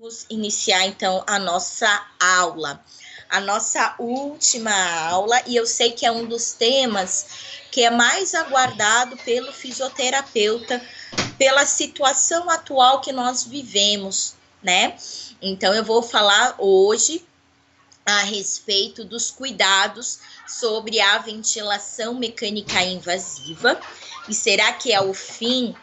Vamos iniciar, então, a nossa aula. A nossa última aula, e eu sei que é um dos temas que é mais aguardado pelo fisioterapeuta, pela situação atual que nós vivemos, né? Então, eu vou falar hoje a respeito dos cuidados sobre a ventilação mecânica invasiva. E será que é o fim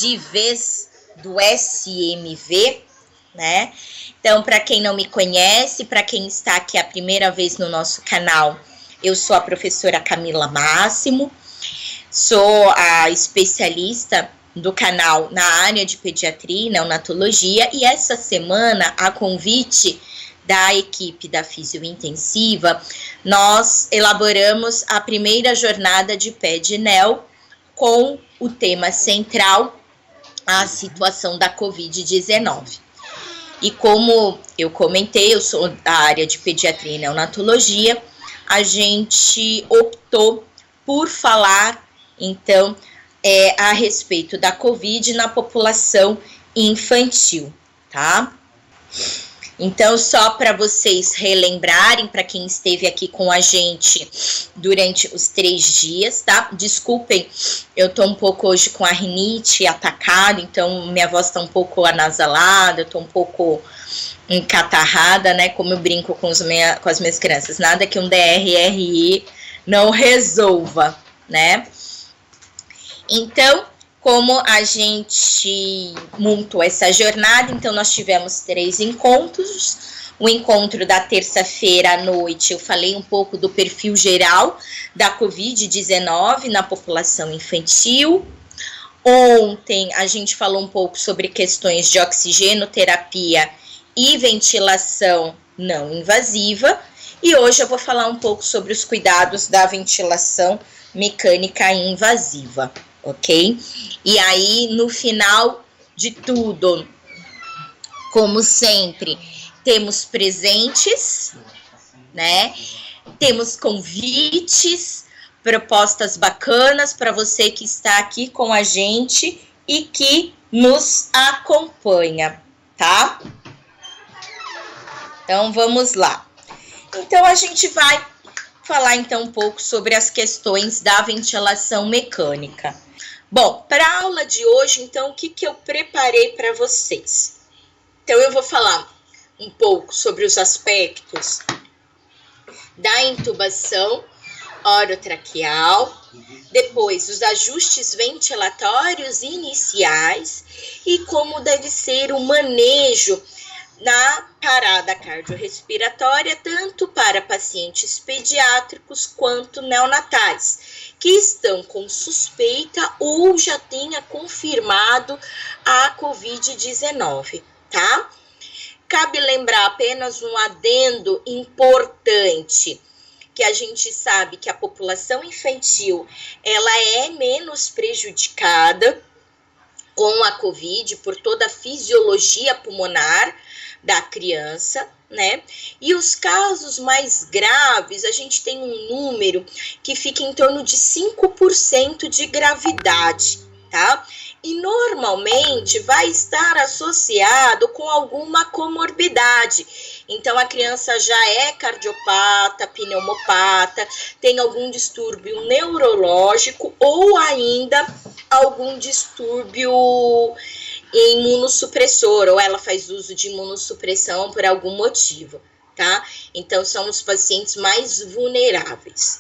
de vez do SMV, né? Então, para quem não me conhece, para quem está aqui a primeira vez no nosso canal, eu sou a professora Camila Máximo, sou a especialista do canal na área de pediatria e neonatologia, e essa semana, a convite da equipe da Fisiointensiva, nós elaboramos a primeira jornada de PED-NEO com o tema central, a situação da Covid-19. E como eu comentei, eu sou da área de pediatria e neonatologia, a gente optou por falar, então, a respeito da Covid na população infantil, tá? Então, só para vocês relembrarem, para quem esteve aqui com a gente durante os 3 dias, tá? Desculpem, eu tô um pouco hoje com a rinite atacada, então minha voz tá um pouco anasalada, eu tô um pouco encatarrada, né? Como eu brinco com as minhas crianças, nada que um DRRI não resolva, né? Então, como a gente montou essa jornada, então nós tivemos 3 encontros. O encontro da terça-feira à noite, eu falei um pouco do perfil geral da Covid-19 na população infantil. Ontem a gente falou um pouco sobre questões de oxigenoterapia e ventilação não invasiva. E hoje eu vou falar um pouco sobre os cuidados da ventilação mecânica invasiva. Ok? E aí, no final de tudo, como sempre, temos presentes, né? Temos convites, propostas bacanas para você que está aqui com a gente e que nos acompanha, tá? Então, vamos lá. Então, a gente vai falar, então, um pouco sobre as questões da ventilação mecânica. Bom, para a aula de hoje, então, o que eu preparei para vocês? Então, eu vou falar um pouco sobre os aspectos da intubação orotraqueal, depois os ajustes ventilatórios iniciais e como deve ser o manejo na parada cardiorrespiratória, tanto para pacientes pediátricos quanto neonatais, que estão com suspeita ou já tenha confirmado a Covid-19, tá? Cabe lembrar apenas um adendo importante, que a gente sabe que a população infantil, ela é menos prejudicada com a Covid, por toda a fisiologia pulmonar da criança, né? E os casos mais graves, a gente tem um número que fica em torno de 5% de gravidade, tá? E normalmente vai estar associado com alguma comorbidade. Então, a criança já é cardiopata, pneumopata, tem algum distúrbio neurológico ou ainda algum distúrbio imunossupressor, ou ela faz uso de imunossupressão por algum motivo, tá? Então, são os pacientes mais vulneráveis.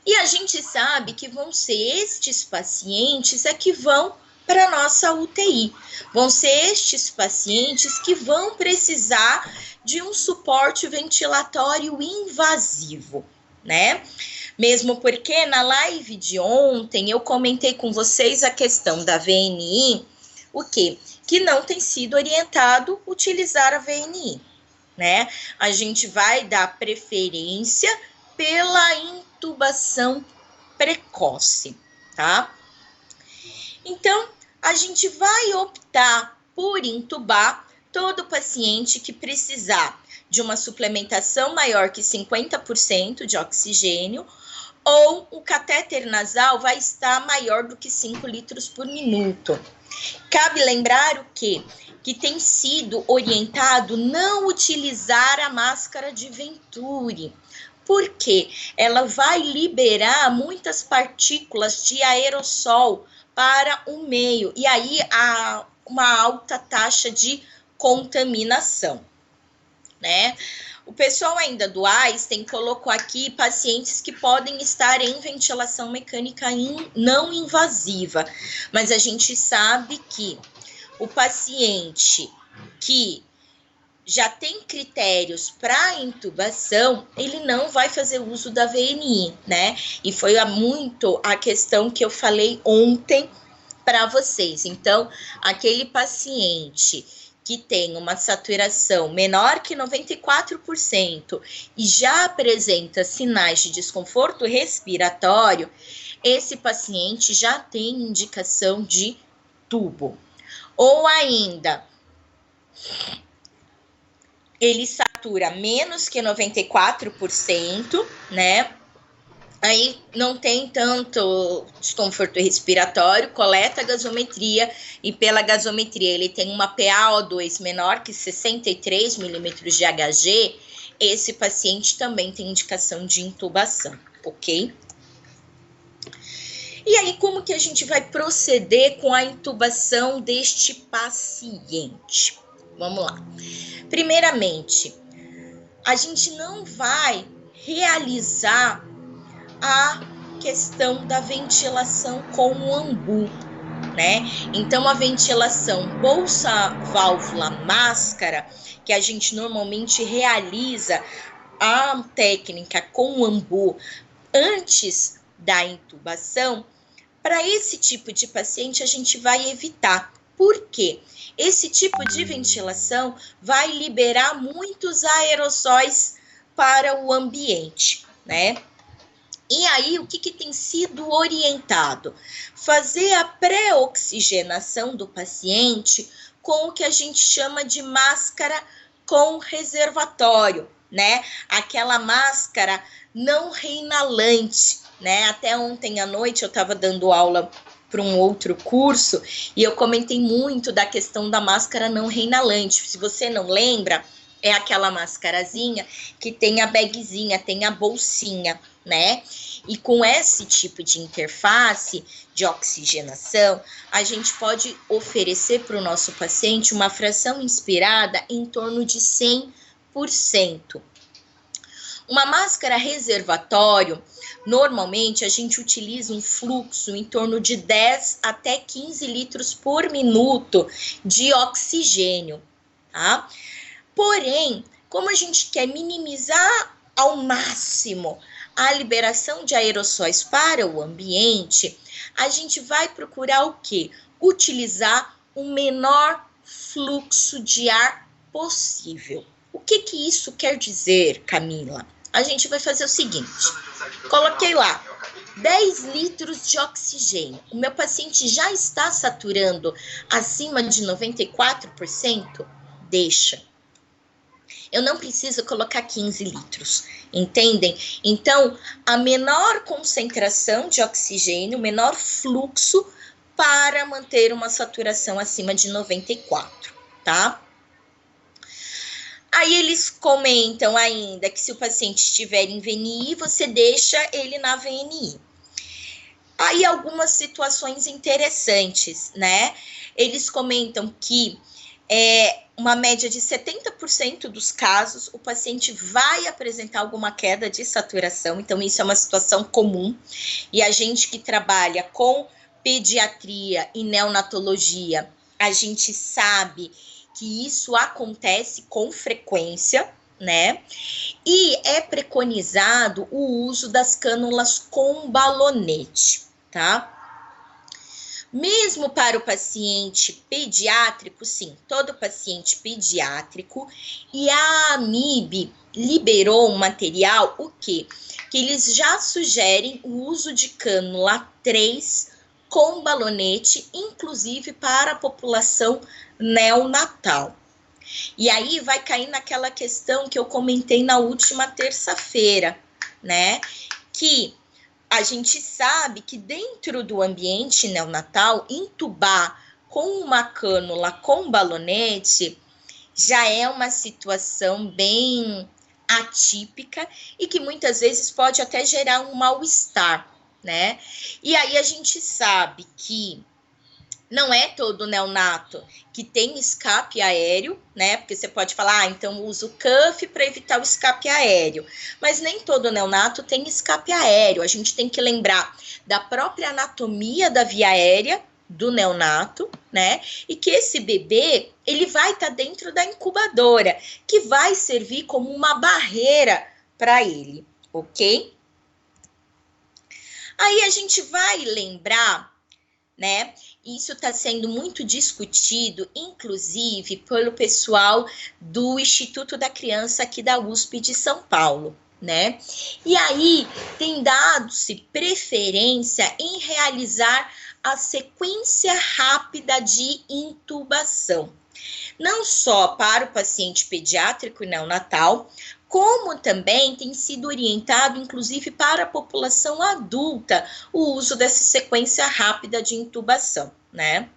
E a gente sabe que vão ser estes pacientes que vão para a nossa UTI. Vão ser estes pacientes que vão precisar de um suporte ventilatório invasivo, né? Mesmo porque na live de ontem eu comentei com vocês a questão da VNI, o quê? Que não tem sido orientado utilizar a VNI, né? A gente vai dar preferência pela intubação precoce, tá? Então, a gente vai optar por intubar todo paciente que precisar de uma suplementação maior que 50% de oxigênio, ou o catéter nasal vai estar maior do que 5 litros por minuto. Cabe lembrar o quê? Que tem sido orientado não utilizar a máscara de Venturi. Por quê? Ela vai liberar muitas partículas de aerossol para o meio, e aí há uma alta taxa de contaminação, né? O pessoal ainda do Einstein colocou aqui pacientes que podem estar em ventilação mecânica não invasiva, mas a gente sabe que o paciente que já tem critérios para intubação, ele não vai fazer uso da VNI, né? E foi muito a questão que eu falei ontem para vocês. Então, aquele paciente que tem uma saturação menor que 94% e já apresenta sinais de desconforto respiratório, esse paciente já tem indicação de tubo. Ou ainda, ele satura menos que 94%, né? Aí não tem tanto desconforto respiratório, coleta a gasometria e pela gasometria ele tem uma PaO2 menor que 63 milímetros de Hg, esse paciente também tem indicação de intubação, ok? E aí, como que a gente vai proceder com a intubação deste paciente? Vamos lá. Primeiramente, a gente não vai realizar a questão da ventilação com o AMBU, né? Então, a ventilação bolsa, válvula, máscara, que a gente normalmente realiza a técnica com o AMBU antes da intubação, para esse tipo de paciente a gente vai evitar. Por quê? Esse tipo de ventilação vai liberar muitos aerossóis para o ambiente, né? E aí, o que tem sido orientado? Fazer a pré-oxigenação do paciente com o que a gente chama de máscara com reservatório, né? Aquela máscara não reinalante, né? Até ontem à noite eu estava dando aula para um outro curso e eu comentei muito da questão da máscara não reinalante. Se você não lembra, é aquela máscarazinha que tem a bagzinha, tem a bolsinha, né? E com esse tipo de interface de oxigenação, a gente pode oferecer para o nosso paciente uma fração inspirada em torno de 100%. Uma máscara reservatório, normalmente a gente utiliza um fluxo em torno de 10 até 15 litros por minuto de oxigênio, tá? Porém, como a gente quer minimizar ao máximo a liberação de aerossóis para o ambiente, a gente vai procurar o quê? Utilizar o menor fluxo de ar possível. O que isso quer dizer, Camila? A gente vai fazer o seguinte, coloquei lá 10 litros de oxigênio. O meu paciente já está saturando acima de 94%? Deixa. Eu não preciso colocar 15 litros, entendem? Então, a menor concentração de oxigênio, o menor fluxo para manter uma saturação acima de 94, tá? Aí eles comentam ainda que se o paciente estiver em VNI, você deixa ele na VNI. Aí algumas situações interessantes, né? Eles comentam que uma média de 70% dos casos, o paciente vai apresentar alguma queda de saturação, então isso é uma situação comum, e a gente que trabalha com pediatria e neonatologia, a gente sabe que isso acontece com frequência, né? E é preconizado o uso das cânulas com balonete, tá? Mesmo para o paciente pediátrico, sim, todo paciente pediátrico, e a AMIB liberou um material, o quê? Que eles já sugerem o uso de cânula 3 com balonete, inclusive para a população neonatal. E aí vai cair naquela questão que eu comentei na última terça-feira, né? Que a gente sabe que dentro do ambiente neonatal, intubar com uma cânula com balonete, já é uma situação bem atípica e que muitas vezes pode até gerar um mal-estar, né? E aí a gente sabe que não é todo neonato que tem escape aéreo, né? Porque você pode falar, então uso o cuff para evitar o escape aéreo. Mas nem todo neonato tem escape aéreo. A gente tem que lembrar da própria anatomia da via aérea do neonato, né? E que esse bebê, ele vai estar dentro da incubadora, que vai servir como uma barreira para ele, ok? Aí a gente vai lembrar, né? Isso está sendo muito discutido, inclusive pelo pessoal do Instituto da Criança aqui da USP de São Paulo, né? E aí tem dado-se preferência em realizar a sequência rápida de intubação, não só para o paciente pediátrico e neonatal, como também tem sido orientado, inclusive, para a população adulta, o uso dessa sequência rápida de intubação, né?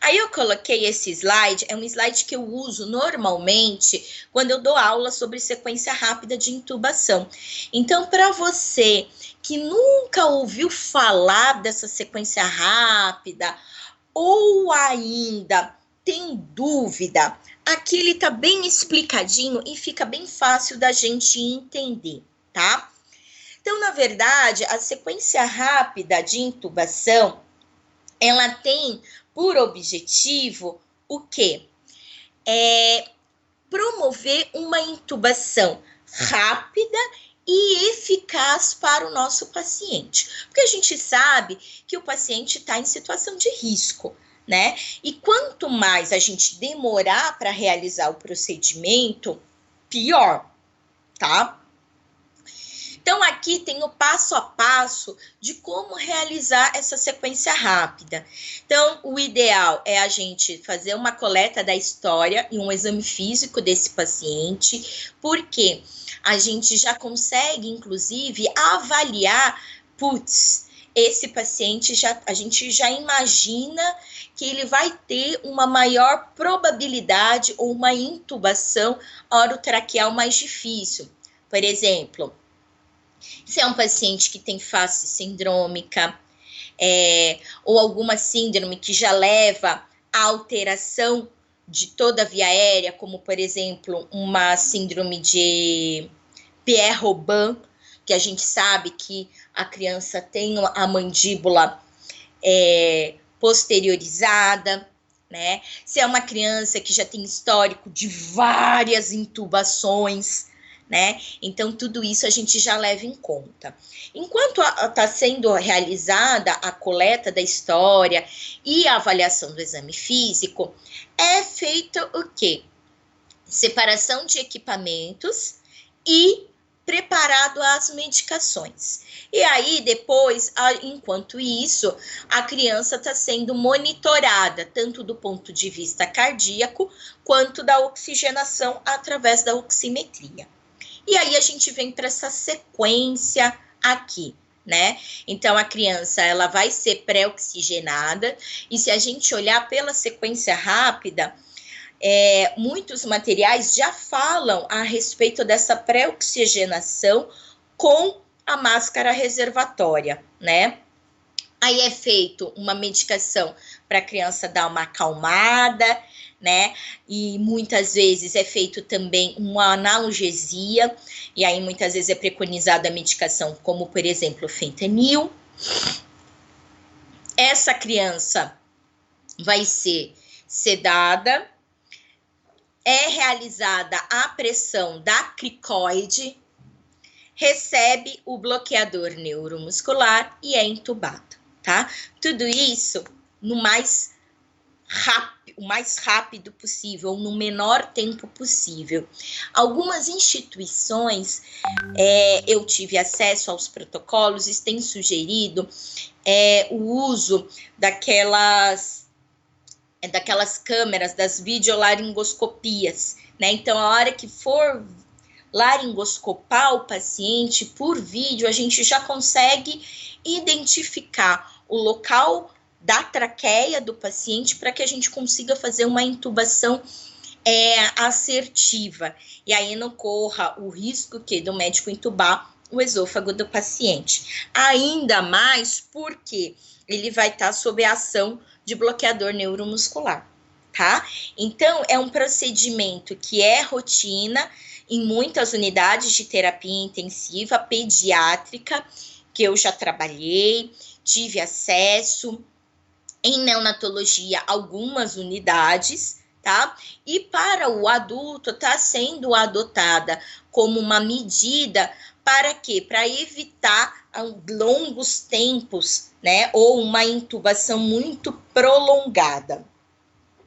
Aí eu coloquei esse slide, é um slide que eu uso normalmente quando eu dou aula sobre sequência rápida de intubação. Então, para você que nunca ouviu falar dessa sequência rápida, ou ainda tem dúvida, aqui ele tá bem explicadinho e fica bem fácil da gente entender, tá? Então, na verdade, a sequência rápida de intubação, ela tem por objetivo o quê? Promover uma intubação rápida e eficaz para o nosso paciente. Porque a gente sabe que o paciente está em situação de risco, né? E quanto mais a gente demorar para realizar o procedimento, pior, tá? Então, aqui tem o passo a passo de como realizar essa sequência rápida. Então, o ideal é a gente fazer uma coleta da história e um exame físico desse paciente, porque a gente já consegue, inclusive, avaliar, esse paciente, a gente já imagina que ele vai ter uma maior probabilidade ou uma intubação orotraqueal mais difícil. Por exemplo, se é um paciente que tem face sindrômica, ou alguma síndrome que já leva à alteração de toda a via aérea, como, por exemplo, uma síndrome de Pierre-Robin, que a gente sabe que a criança tem a mandíbula posteriorizada, né? Se é uma criança que já tem histórico de várias intubações, né? Então, tudo isso a gente já leva em conta. Enquanto está sendo realizada a coleta da história e a avaliação do exame físico, é feito o quê? Separação de equipamentos e preparado as medicações. E aí, depois, enquanto isso, a criança está sendo monitorada, tanto do ponto de vista cardíaco, quanto da oxigenação através da oximetria. E aí a gente vem para essa sequência aqui, né? Então, a criança, ela vai ser pré-oxigenada, e se a gente olhar pela sequência rápida, muitos materiais já falam a respeito dessa pré-oxigenação com a máscara reservatória, né? Aí é feito uma medicação para a criança dar uma acalmada, né? E muitas vezes é feito também uma analgesia, e aí muitas vezes é preconizada a medicação, como por exemplo, fentanil. Essa criança vai ser sedada, é realizada a pressão da cricoide, recebe o bloqueador neuromuscular e é entubado, tá? Tudo isso o mais rápido possível, no menor tempo possível. Algumas instituições, eu tive acesso aos protocolos, e têm sugerido o uso daquelas câmeras, das videolaringoscopias, né? Então, a hora que for laringoscopar o paciente por vídeo, a gente já consegue identificar o local da traqueia do paciente para que a gente consiga fazer uma intubação assertiva. E aí não corra o risco do médico intubar o esôfago do paciente. Ainda mais porque ele vai estar sob a ação de bloqueador neuromuscular, tá? Então, é um procedimento que é rotina em muitas unidades de terapia intensiva pediátrica, que eu já trabalhei, tive acesso, em neonatologia, algumas unidades, tá? E para o adulto, está sendo adotada como uma medida para quê? Para evitar longos tempos, né? Ou uma intubação muito prolongada.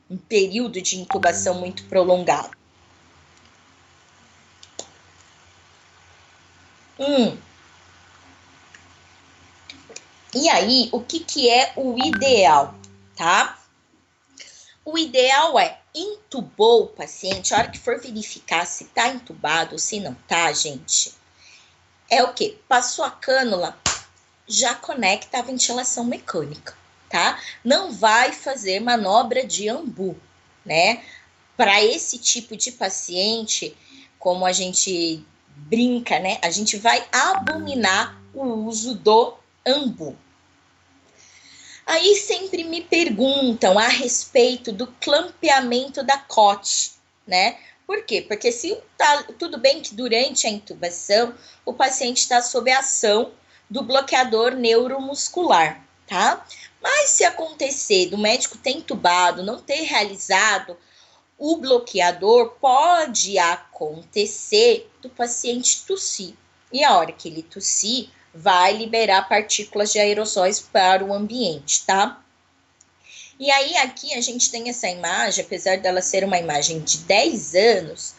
Um período de intubação muito prolongado. E aí, o que é o ideal, tá? O ideal é intubou o paciente, a hora que for verificar se tá entubado ou se não tá, gente, é o quê? Passou a cânula, já conecta a ventilação mecânica, tá? Não vai fazer manobra de ambu, né? Para esse tipo de paciente, como a gente brinca, né? A gente vai abominar o uso do ambu. Aí sempre me perguntam a respeito do clampeamento da COT, né? Por quê? Porque se tá tudo bem que durante a intubação o paciente está sob a ação do bloqueador neuromuscular, tá? Mas se acontecer do médico ter intubado, não ter realizado o bloqueador, pode acontecer do paciente tossir. E a hora que ele tossir, vai liberar partículas de aerossóis para o ambiente, tá? E aí aqui a gente tem essa imagem, apesar dela ser uma imagem de 10 anos,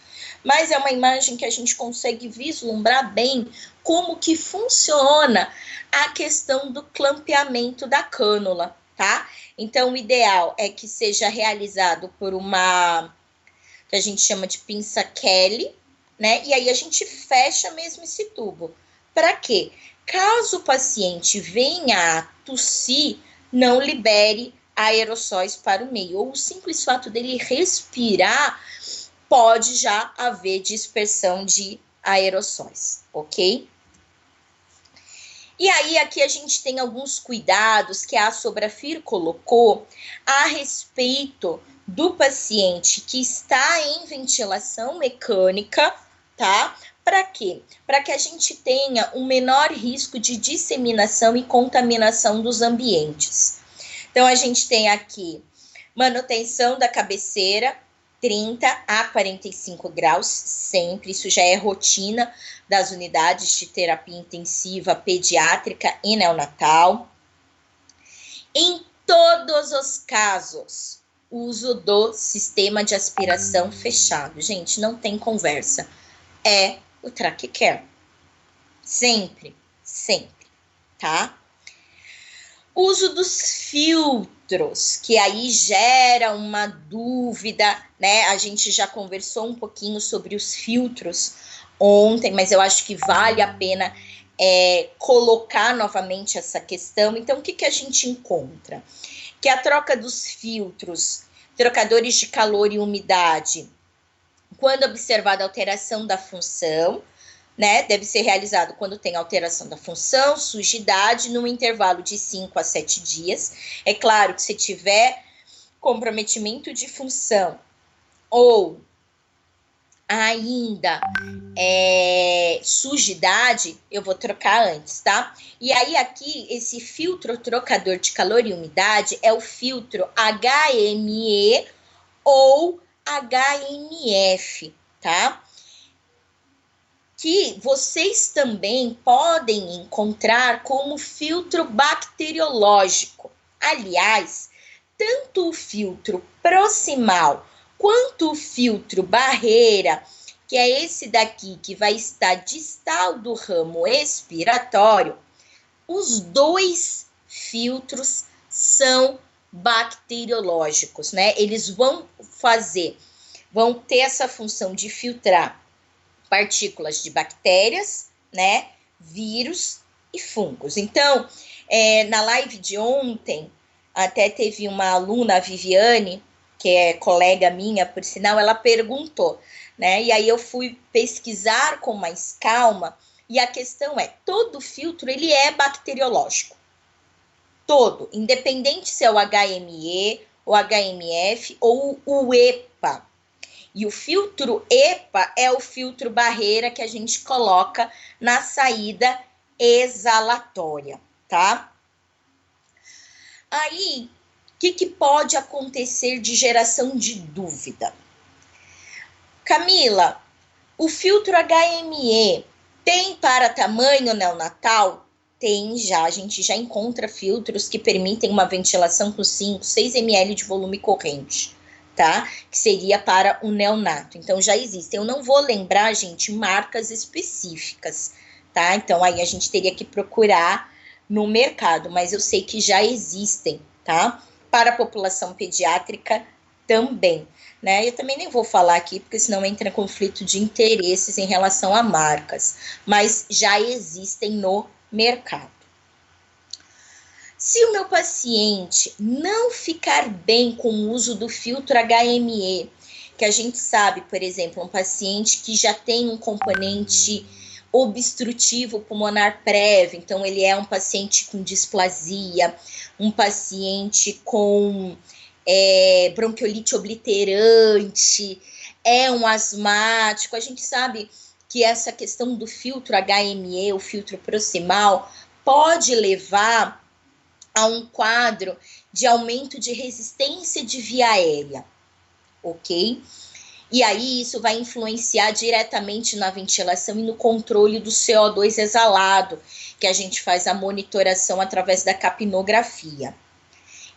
mas é uma imagem que a gente consegue vislumbrar bem como que funciona a questão do clampeamento da cânula, tá? Então, o ideal é que seja realizado por uma, que a gente chama de pinça Kelly, né? E aí a gente fecha mesmo esse tubo. Para quê? Caso o paciente venha a tossir, não libere aerossóis para o meio, ou o simples fato dele respirar, pode já haver dispersão de aerossóis, ok? E aí, aqui a gente tem alguns cuidados que a Sobrafir colocou a respeito do paciente que está em ventilação mecânica, tá? Para quê? Para que a gente tenha um menor risco de disseminação e contaminação dos ambientes. Então, a gente tem aqui manutenção da cabeceira, 30 a 45 graus, sempre. Isso já é rotina das unidades de terapia intensiva pediátrica e neonatal. Em todos os casos, uso do sistema de aspiração fechado. Gente, não tem conversa. É o TracheCare. Sempre, sempre, tá? Uso dos filtros, que aí gera uma dúvida, né? A gente já conversou um pouquinho sobre os filtros ontem, mas eu acho que vale a pena colocar novamente essa questão. Então, o que a gente encontra? Que a troca dos filtros, trocadores de calor e umidade, quando observada a alteração da função, né, deve ser realizado quando tem alteração da função, sujidade, no intervalo de 5 a 7 dias. É claro que se tiver comprometimento de função ou ainda sujidade, eu vou trocar antes, tá? E aí aqui, esse filtro trocador de calor e umidade é o filtro HME ou HMF, tá? Que vocês também podem encontrar como filtro bacteriológico. Aliás, tanto o filtro proximal quanto o filtro barreira, que é esse daqui que vai estar distal do ramo expiratório, os dois filtros são bacteriológicos, né? Eles vão ter essa função de filtrar partículas de bactérias, né, vírus e fungos. Então, na live de ontem, até teve uma aluna, a Viviane, que é colega minha, por sinal, ela perguntou, né? E aí eu fui pesquisar com mais calma, e a questão é, todo filtro, ele é bacteriológico. Todo, independente se é o HME, o HMF ou o EPA. E o filtro EPA é o filtro barreira que a gente coloca na saída exalatória, tá? Aí, o que pode acontecer de geração de dúvida? Camila, o filtro HME tem para tamanho neonatal? Tem já, a gente já encontra filtros que permitem uma ventilação com 5, 6 ml de volume corrente, tá? Que seria para o neonato. Então, já existem. Eu não vou lembrar, gente, marcas específicas, tá? Então, aí a gente teria que procurar no mercado, mas eu sei que já existem, tá? Para a população pediátrica também, né? Eu também nem vou falar aqui, porque senão entra em conflito de interesses em relação a marcas, mas já existem no mercado. Se o meu paciente não ficar bem com o uso do filtro HME, que a gente sabe, por exemplo, um paciente que já tem um componente obstrutivo pulmonar prévio, então ele é um paciente com displasia, um paciente com bronquiolite obliterante, é um asmático, a gente sabe que essa questão do filtro HME, o filtro proximal, pode levar a um quadro de aumento de resistência de via aérea, ok? E aí isso vai influenciar diretamente na ventilação e no controle do CO2 exalado, que a gente faz a monitoração através da capnografia.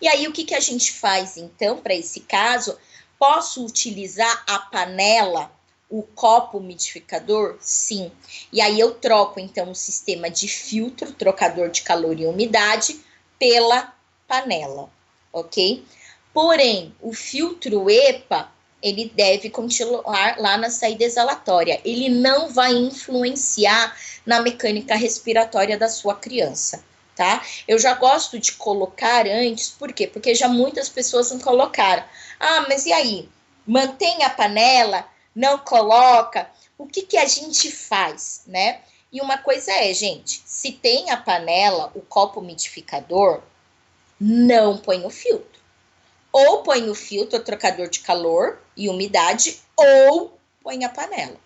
E aí o que a gente faz então para esse caso? Posso utilizar a panela, o copo umidificador? Sim. E aí eu troco então o sistema de filtro, trocador de calor e umidade, pela panela, ok? Porém, o filtro EPA, ele deve continuar lá na saída exalatória. Ele não vai influenciar na mecânica respiratória da sua criança, tá? Eu já gosto de colocar antes, por quê? Porque já muitas pessoas não colocaram. Ah, mas e aí? Mantém a panela? Não coloca? O que a gente faz, né? E uma coisa é, gente, se tem a panela, o copo umidificador, não põe o filtro. Ou põe o filtro, o trocador de calor e umidade, ou põe a panela.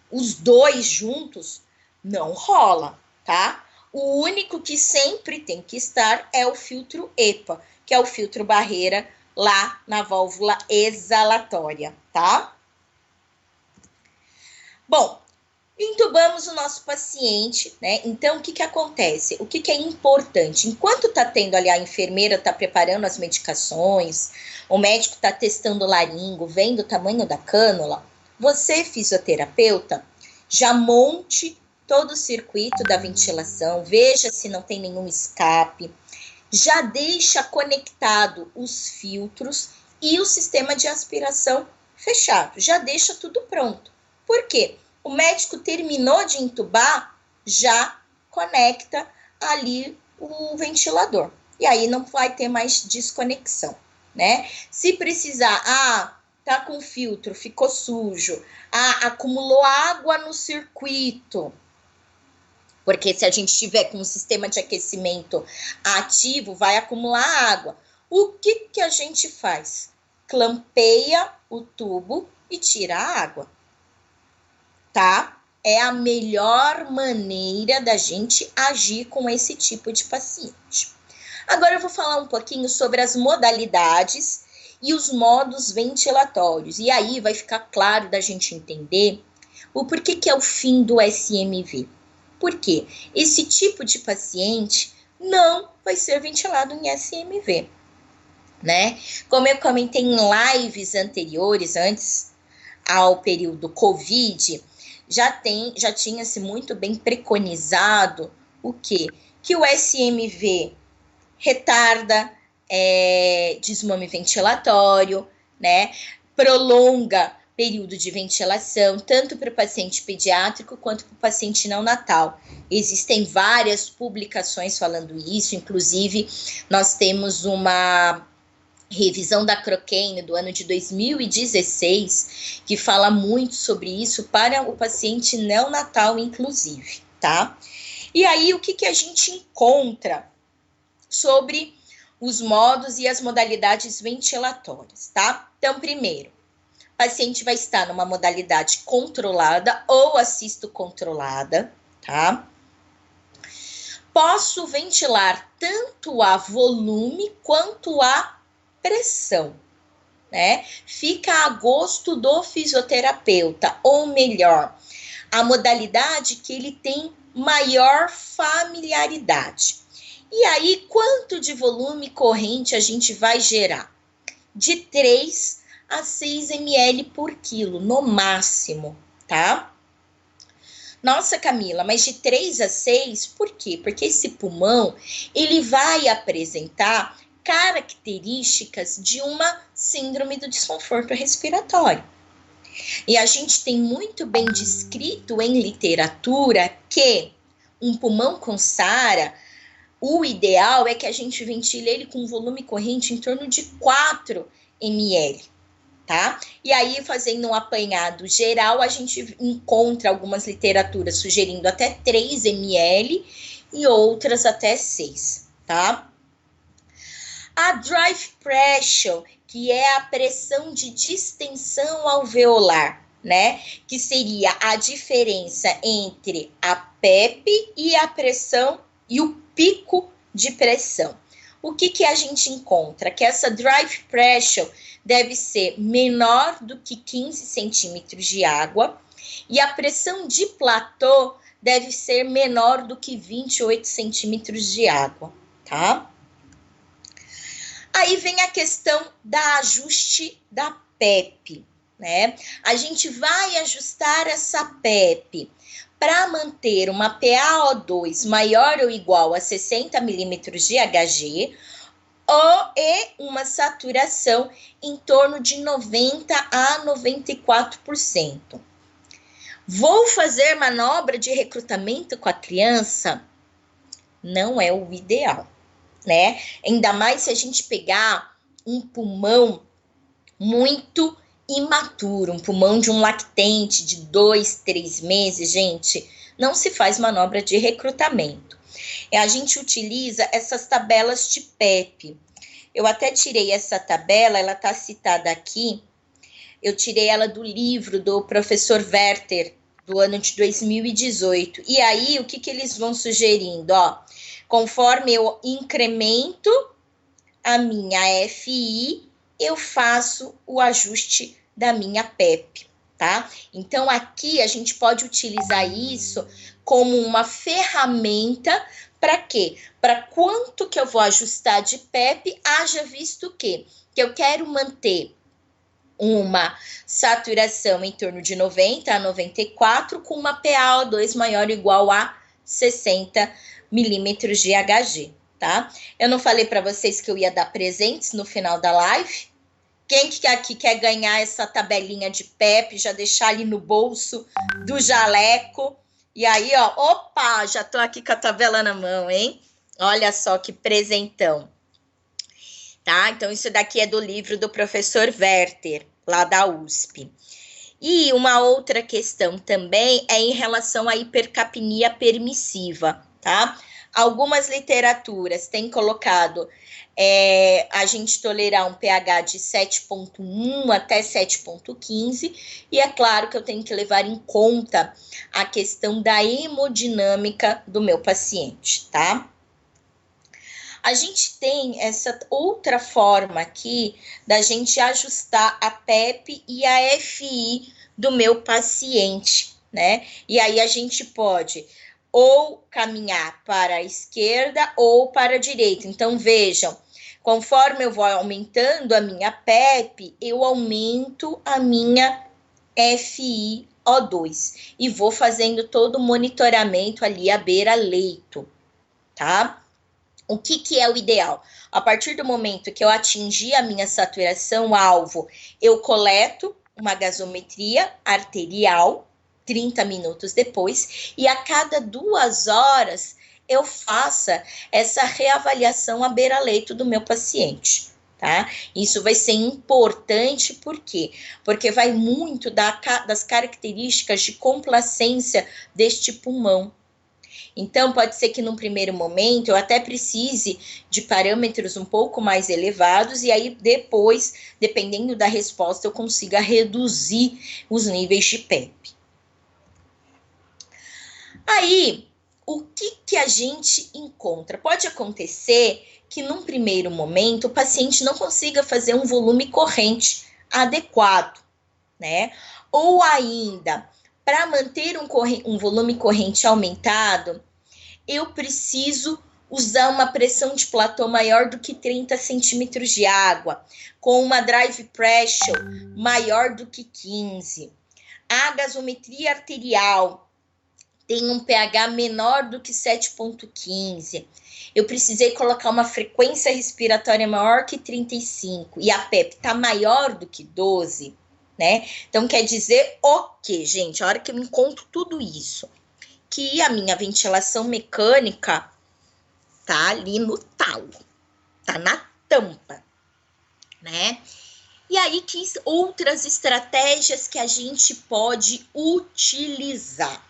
Os dois juntos não rola, tá? O único que sempre tem que estar é o filtro EPA, que é o filtro barreira lá na válvula exalatória, tá? Bom, intubamos o nosso paciente, né? Então, o que acontece? O que é importante? Enquanto tá tendo ali, a enfermeira tá preparando as medicações, o médico tá testando o laringo, vendo o tamanho da cânula, você, fisioterapeuta, já monte todo o circuito da ventilação, veja se não tem nenhum escape, já deixa conectado os filtros e o sistema de aspiração fechado, já deixa tudo pronto. Por quê? O médico terminou de intubar, já conecta ali o ventilador. E aí não vai ter mais desconexão, né? Se precisar, tá com filtro, ficou sujo, acumulou água no circuito. Porque se a gente tiver com um sistema de aquecimento ativo, vai acumular água. O que a gente faz? Clampeia o tubo e tira a água. Tá? É a melhor maneira da gente agir com esse tipo de paciente. Agora eu vou falar um pouquinho sobre as modalidades e os modos ventilatórios. E aí vai ficar claro da gente entender o porquê que é o fim do SMV. Por quê? Esse tipo de paciente não vai ser ventilado em SMV, né? Como eu comentei em lives anteriores, antes ao período COVID, já tinha-se muito bem preconizado o quê? Que o SMV retarda desmame ventilatório, né? Prolonga período de ventilação, tanto para o paciente pediátrico quanto para o paciente neonatal. Existem várias publicações falando isso, inclusive nós temos uma revisão da Cochrane do ano de 2016, que fala muito sobre isso para o paciente neonatal, inclusive, tá? E aí, o que a gente encontra sobre os modos e as modalidades ventilatórias, tá? Então, primeiro, o paciente vai estar numa modalidade controlada ou assisto controlada, tá? Posso ventilar tanto a volume quanto a pressão, né? Fica a gosto do fisioterapeuta, ou melhor, a modalidade que ele tem maior familiaridade. E aí, quanto de volume corrente a gente vai gerar? De 3 a 6 ml por quilo, no máximo, tá? Nossa, Camila, mas de 3 a 6, por quê? Porque esse pulmão, ele vai apresentar características de uma síndrome do desconforto respiratório. E a gente tem muito bem descrito em literatura que um pulmão com SARA, o ideal é que a gente ventile ele com um volume corrente em torno de 4 ml, tá? E aí, fazendo um apanhado geral, a gente encontra algumas literaturas sugerindo até 3 ml e outras até 6, tá? A drive pressure, que é a pressão de distensão alveolar, né? Que seria a diferença entre a PEP e a pressão e o pico de pressão. O que a gente encontra? Que essa drive pressure deve ser menor do que 15 centímetros de água e a pressão de platô deve ser menor do que 28 centímetros de água, tá? Aí vem a questão da ajuste da PEP, né? A gente vai ajustar essa PEP para manter uma PaO2 maior ou igual a 60 milímetros de Hg e uma saturação em torno de 90 a 94%. Vou fazer manobra de recrutamento com a criança? Não é o ideal, né? Ainda mais se a gente pegar um pulmão muito imaturo, um pulmão de um lactente de 2, 3 meses, gente, não se faz manobra de recrutamento. A gente utiliza essas tabelas de PEP. Eu até tirei essa tabela, ela está citada aqui. Eu tirei ela do livro do professor Werther, do ano de 2018. E aí, o que eles vão sugerindo? Ó, conforme eu incremento a minha FI, eu faço o ajuste da minha PEP, tá? Então, aqui a gente pode utilizar isso como uma ferramenta para quê? Para quanto que eu vou ajustar de PEP, haja visto que eu quero manter uma saturação em torno de 90 a 94 com uma PaO2 maior ou igual a 60 milímetros de Hg, tá? Eu não falei para vocês que eu ia dar presentes no final da live? Quem que aqui quer ganhar essa tabelinha de PEP, já deixar ali no bolso do jaleco? E aí, ó, opa, já tô aqui com a tabela na mão, hein? Olha só que presentão. Tá? Então, isso daqui é do livro do professor Werther, lá da USP. E uma outra questão também é em relação à hipercapnia permissiva, tá? Algumas literaturas têm colocado a gente tolerar um pH de 7,1 até 7,15, e é claro que eu tenho que levar em conta a questão da hemodinâmica do meu paciente, tá? A gente tem essa outra forma aqui da gente ajustar a PEP e a FI do meu paciente, né? E aí a gente pode ou caminhar para a esquerda ou para a direita. Então, vejam, conforme eu vou aumentando a minha PEP, eu aumento a minha FiO2 e vou fazendo todo o monitoramento ali à beira-leito, tá? O que é o ideal? A partir do momento que eu atingir a minha saturação alvo, eu coleto uma gasometria arterial, 30 minutos depois, e a cada 2 horas eu faça essa reavaliação à beira-leito do meu paciente, tá? Isso vai ser importante, por quê? Porque vai muito das características de complacência deste pulmão. Então, pode ser que num primeiro momento eu até precise de parâmetros um pouco mais elevados, e aí depois, dependendo da resposta, eu consiga reduzir os níveis de PEP. Aí, o que a gente encontra? Pode acontecer que num primeiro momento o paciente não consiga fazer um volume corrente adequado, né? Ou ainda, para manter um volume corrente aumentado, eu preciso usar uma pressão de platô maior do que 30 centímetros de água, com uma drive pressure maior do que 15. A gasometria arterial tem um pH menor do que 7,15. Eu precisei colocar uma frequência respiratória maior que 35 e a PEP está maior do que 12, né? Então, quer dizer o quê, gente? A hora que eu encontro tudo isso, que a minha ventilação mecânica tá ali no talo, tá na tampa, né? E aí, que outras estratégias que a gente pode utilizar?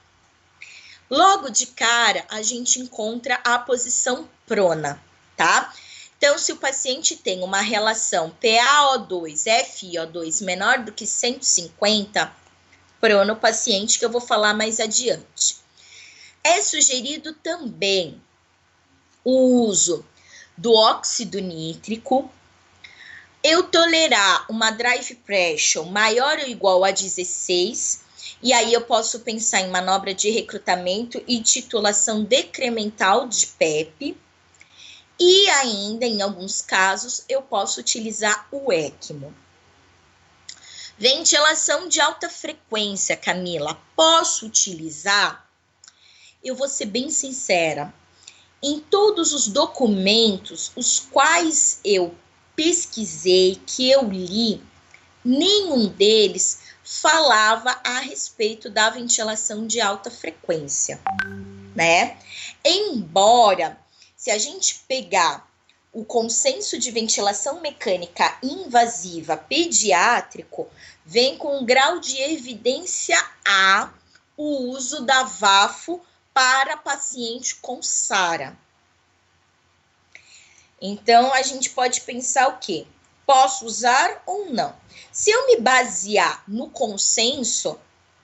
Logo de cara, a gente encontra a posição prona, tá? Então, se o paciente tem uma relação PaO2, FiO2 menor do que 150, prona o paciente, que eu vou falar mais adiante. É sugerido também o uso do óxido nítrico, eu tolerar uma drive pressure maior ou igual a 16, e aí eu posso pensar em manobra de recrutamento e titulação decremental de PEP, e ainda, em alguns casos, eu posso utilizar o ECMO. Ventilação de alta frequência, Camila, posso utilizar? Eu vou ser bem sincera, em todos os documentos os quais eu pesquisei, que eu li, nenhum deles falava a respeito da ventilação de alta frequência, né? Embora, se a gente pegar o consenso de ventilação mecânica invasiva pediátrico, vem com um grau de evidência A o uso da VAFO para paciente com SARA. Então, a gente pode pensar o quê? Posso usar ou não? Se eu me basear no consenso,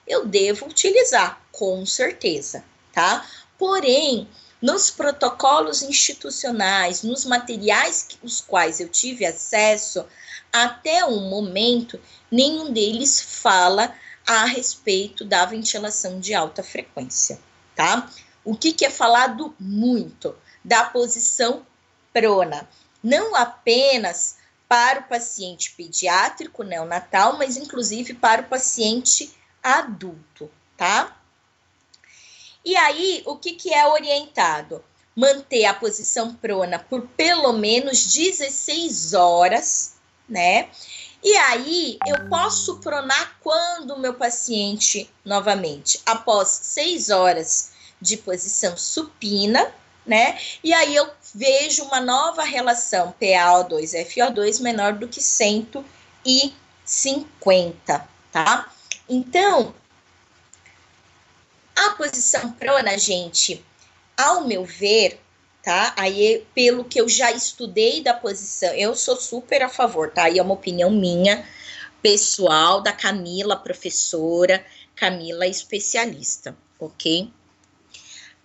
eu devo utilizar, com certeza, tá? Porém, nos protocolos institucionais, nos materiais os quais eu tive acesso, até o momento, nenhum deles fala a respeito da ventilação de alta frequência, tá? O que é falado muito? Da posição prona, não apenas para o paciente pediátrico neonatal, mas inclusive para o paciente adulto, tá? E aí, o que é orientado? Manter a posição prona por pelo menos 16 horas, né? E aí, eu posso pronar quando o meu paciente, novamente, após 6 horas de posição supina, né? E aí eu vejo uma nova relação PaO2, FiO2 menor do que 150, tá? Então, a posição prona, gente, ao meu ver, tá? Aí, pelo que eu já estudei da posição, eu sou super a favor, tá? Aí é uma opinião minha, pessoal, da Camila, professora, Camila, especialista, ok?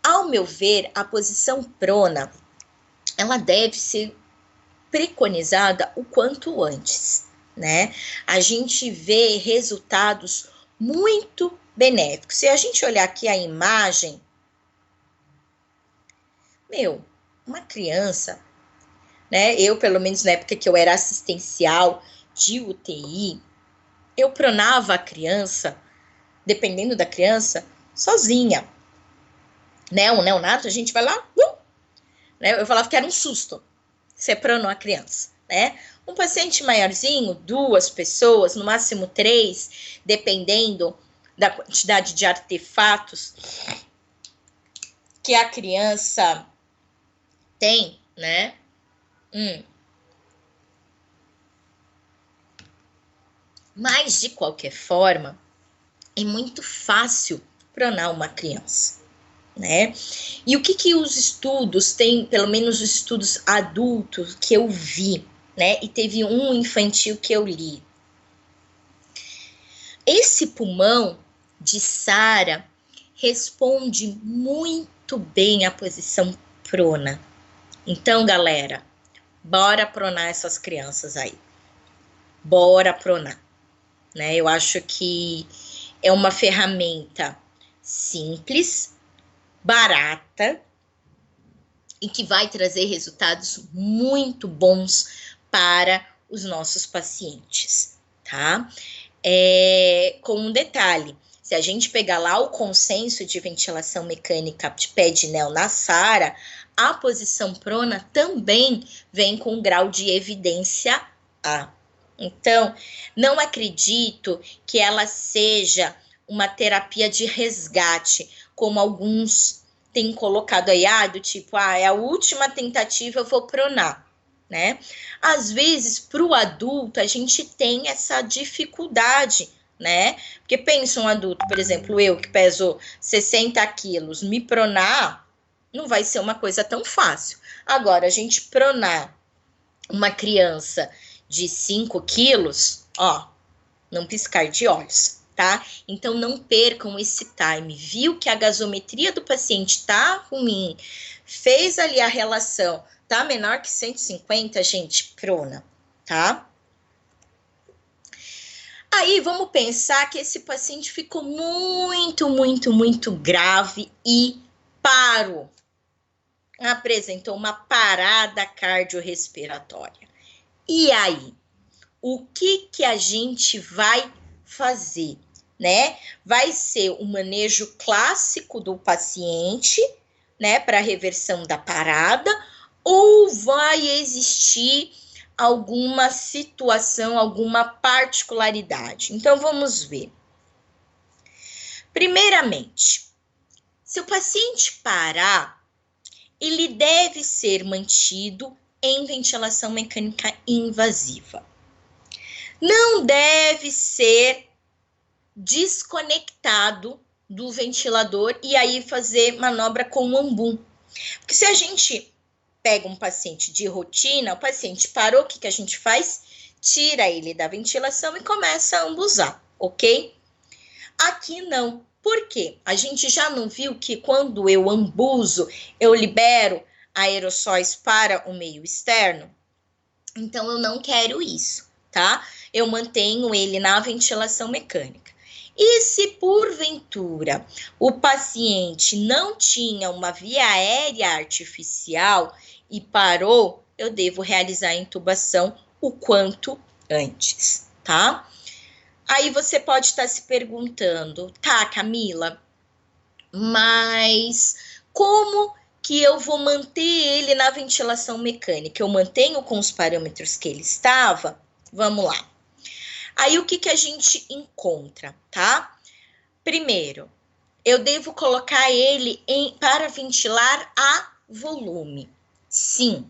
Ao meu ver, a posição prona, ela deve ser preconizada o quanto antes, né? A gente vê resultados muito benéficos. Se a gente olhar aqui a imagem, uma criança, né? Eu, pelo menos na época que eu era assistencial de UTI, eu pronava a criança, dependendo da criança, sozinha. Né? O neonato, a gente vai lá, né? Eu falava que era um susto. Você pronou a criança, né? Um paciente maiorzinho, 2 pessoas, no máximo 3, dependendo da quantidade de artefatos que a criança tem, né? Mas, de qualquer forma, é muito fácil pronar uma criança, né? E o que os estudos têm, pelo menos os estudos adultos que eu vi, né? E teve um infantil que eu li. Esse pulmão de Sara responde muito bem à posição prona. Então, galera, bora pronar essas crianças aí. Bora pronar, né? Eu acho que é uma ferramenta simples, barata e que vai trazer resultados muito bons para os nossos pacientes, tá? Com um detalhe, se a gente pegar lá o consenso de ventilação mecânica de pé de Nel na Sara, a posição prona também vem com um grau de evidência A. Então, não acredito que ela seja uma terapia de resgate, como alguns têm colocado aí, do tipo, é a última tentativa, eu vou pronar, né? Às vezes, para o adulto, a gente tem essa dificuldade, né? Porque pensa um adulto, por exemplo, eu que peso 60 quilos, me pronar não vai ser uma coisa tão fácil. Agora, a gente pronar uma criança de 5 quilos, não piscar de olhos, tá? Então, não percam esse time. Viu que a gasometria do paciente tá ruim, fez ali a relação, tá menor que 150, gente, prona, tá? Aí, vamos pensar que esse paciente ficou muito grave e parou. Apresentou uma parada cardiorrespiratória. E aí? O que a gente vai fazer, né? Vai ser o manejo clássico do paciente, né, para reversão da parada, ou vai existir alguma situação, alguma particularidade? Então, vamos ver. Primeiramente, se o paciente parar, ele deve ser mantido em ventilação mecânica invasiva. Não deve ser desconectado do ventilador e aí fazer manobra com o ambu. Porque se a gente pega um paciente de rotina, o paciente parou, o que a gente faz? Tira ele da ventilação e começa a ambuzar, ok? Aqui não. Por quê? A gente já não viu que quando eu ambuzo, eu libero aerossóis para o meio externo? Então, eu não quero isso, tá? Eu mantenho ele na ventilação mecânica. E se, porventura, o paciente não tinha uma via aérea artificial e parou, eu devo realizar a intubação o quanto antes, tá? Aí você pode estar se perguntando, tá, Camila, mas como que eu vou manter ele na ventilação mecânica? Eu mantenho com os parâmetros que ele estava? Vamos lá. Aí, o que a gente encontra, tá? Primeiro, eu devo colocar ele para ventilar a volume. Sim,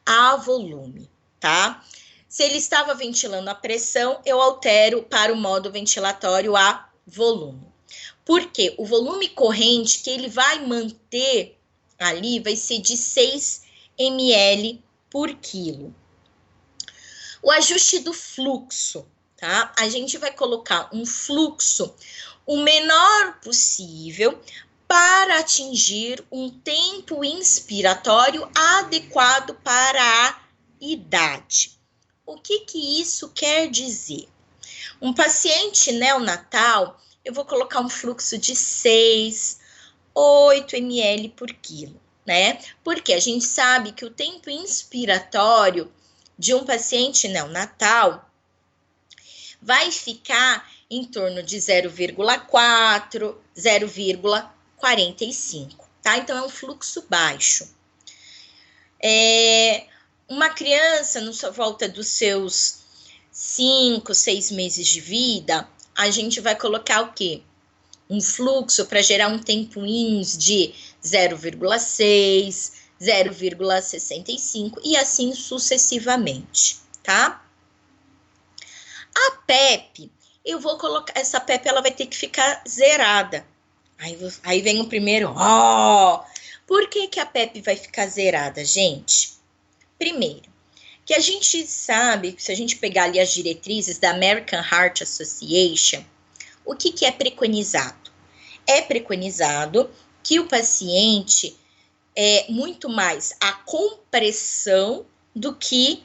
a volume, tá? Se ele estava ventilando a pressão, eu altero para o modo ventilatório a volume. Por quê? O volume corrente que ele vai manter ali vai ser de 6 ml por quilo. O ajuste do fluxo, tá? A gente vai colocar um fluxo o menor possível para atingir um tempo inspiratório adequado para a idade. O que isso quer dizer? Um paciente neonatal, eu vou colocar um fluxo de 6, 8 ml por quilo, né? Porque a gente sabe que o tempo inspiratório de um paciente neonatal vai ficar em torno de 0,4, 0,45, tá? Então, é um fluxo baixo. uma criança, no volta dos seus 5, 6 meses de vida, a gente vai colocar o quê? Um fluxo para gerar um tempo INS de 0,6, 0,65 e assim sucessivamente, tá? A PEP, eu vou colocar, essa PEP ela vai ter que ficar zerada. Aí vem o primeiro, por que a PEP vai ficar zerada, gente? Primeiro, que a gente sabe, se a gente pegar ali as diretrizes da American Heart Association, o que é preconizado? É preconizado que o paciente muito mais a compressão do que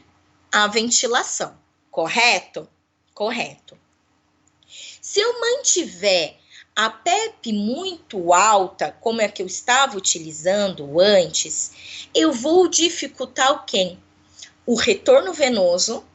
a ventilação, correto? Correto. Se eu mantiver a PEP muito alta, como é que eu estava utilizando antes, eu vou dificultar o quê? O retorno venoso,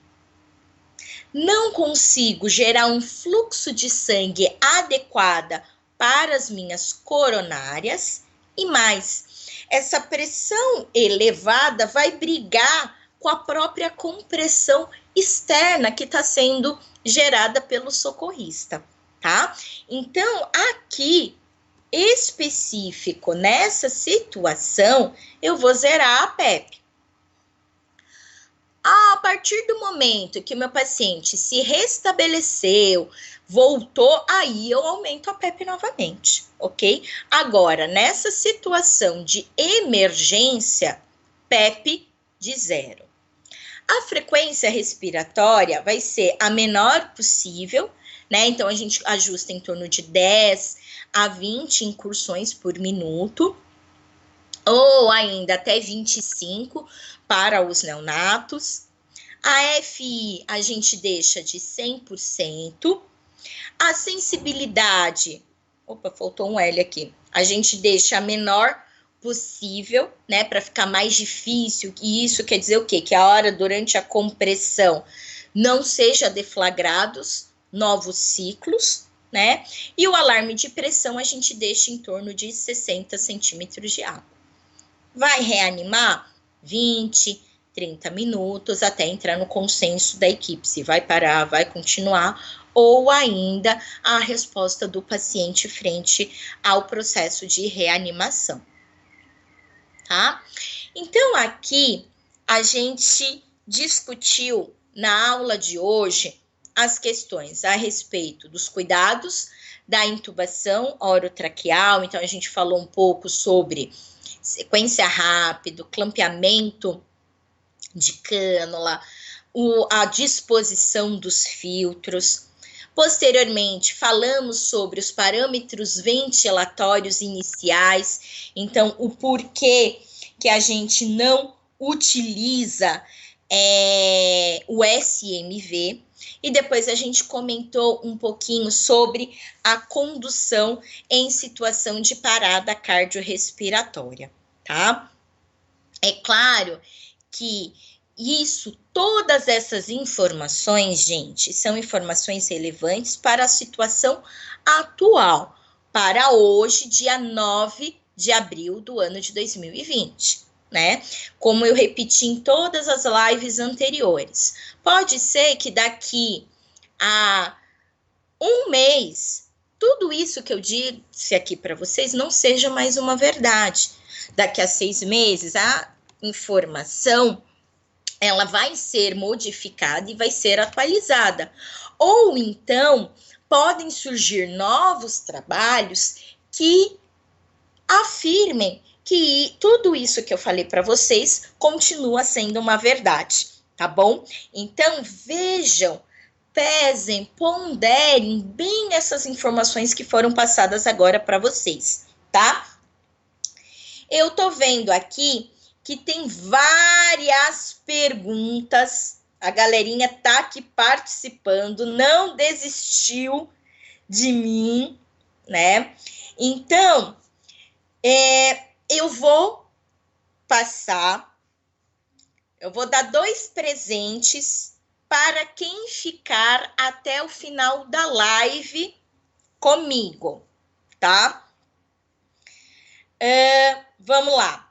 não consigo gerar um fluxo de sangue adequado para as minhas coronárias e mais, essa pressão elevada vai brigar com a própria compressão externa que está sendo gerada pelo socorrista, tá? Então, aqui, específico nessa situação, eu vou zerar a PEP. A partir do momento que o meu paciente se restabeleceu, voltou, aí eu aumento a PEP novamente, ok? Agora, nessa situação de emergência, PEP de 0. A frequência respiratória vai ser a menor possível, né? Então, a gente ajusta em torno de 10 a 20 incursões por minuto, ou ainda até 25 para os neonatos. A FI a gente deixa de 100%. A sensibilidade, faltou um L aqui, a gente deixa a menor possível, né, para ficar mais difícil, e isso quer dizer o quê? Que a hora durante a compressão não seja deflagrados novos ciclos, né, e o alarme de pressão a gente deixa em torno de 60 centímetros de água. Vai reanimar 20, 30 minutos até entrar no consenso da equipe, se vai parar, vai continuar, ou ainda a resposta do paciente frente ao processo de reanimação, tá? Então, aqui, a gente discutiu na aula de hoje as questões a respeito dos cuidados da intubação orotraqueal, então a gente falou um pouco sobre sequência rápida, clampeamento de cânula, a disposição dos filtros. Posteriormente, falamos sobre os parâmetros ventilatórios iniciais, então o porquê que a gente não utiliza o SMV, e depois a gente comentou um pouquinho sobre a condução em situação de parada cardiorrespiratória, tá? É claro que todas essas informações, gente, são informações relevantes para a situação atual, para hoje, dia 9 de abril do ano de 2020, né? Como eu repeti em todas as lives anteriores. Pode ser que daqui a um mês, tudo isso que eu disse aqui para vocês não seja mais uma verdade. Daqui a 6 meses, a informação ela vai ser modificada e vai ser atualizada. Ou então, podem surgir novos trabalhos que afirmem que tudo isso que eu falei para vocês continua sendo uma verdade, tá bom? Então, vejam, pesem, ponderem bem essas informações que foram passadas agora para vocês, tá? Eu tô vendo aqui que tem várias perguntas, a galerinha tá aqui participando, não desistiu de mim, né? Então, eu vou dar 2 presentes para quem ficar até o final da live comigo, tá? Vamos lá.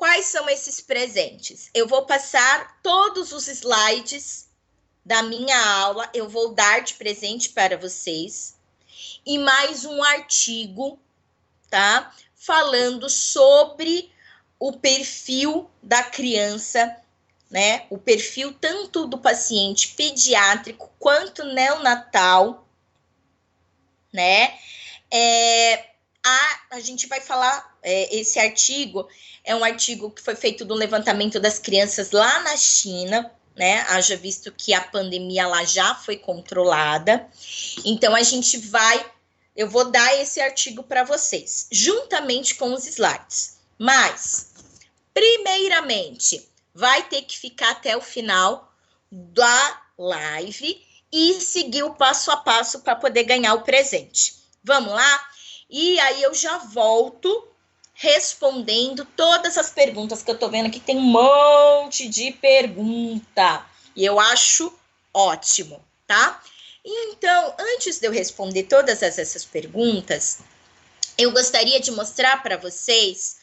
quais são esses presentes? Eu vou passar todos os slides da minha aula, eu vou dar de presente para vocês, e mais um artigo, tá? Falando sobre o perfil da criança, né? O perfil tanto do paciente pediátrico quanto neonatal, né? A gente vai falar, esse artigo é um artigo que foi feito do levantamento das crianças lá na China, né? Haja visto que a pandemia lá já foi controlada. Então, eu vou dar esse artigo para vocês, juntamente com os slides. Mas, primeiramente, vai ter que ficar até o final da live e seguir o passo a passo para poder ganhar o presente. Vamos lá? E aí eu já volto respondendo todas as perguntas que eu tô vendo aqui. Tem um monte de pergunta e eu acho ótimo, tá? Então, antes de eu responder todas essas perguntas, eu gostaria de mostrar para vocês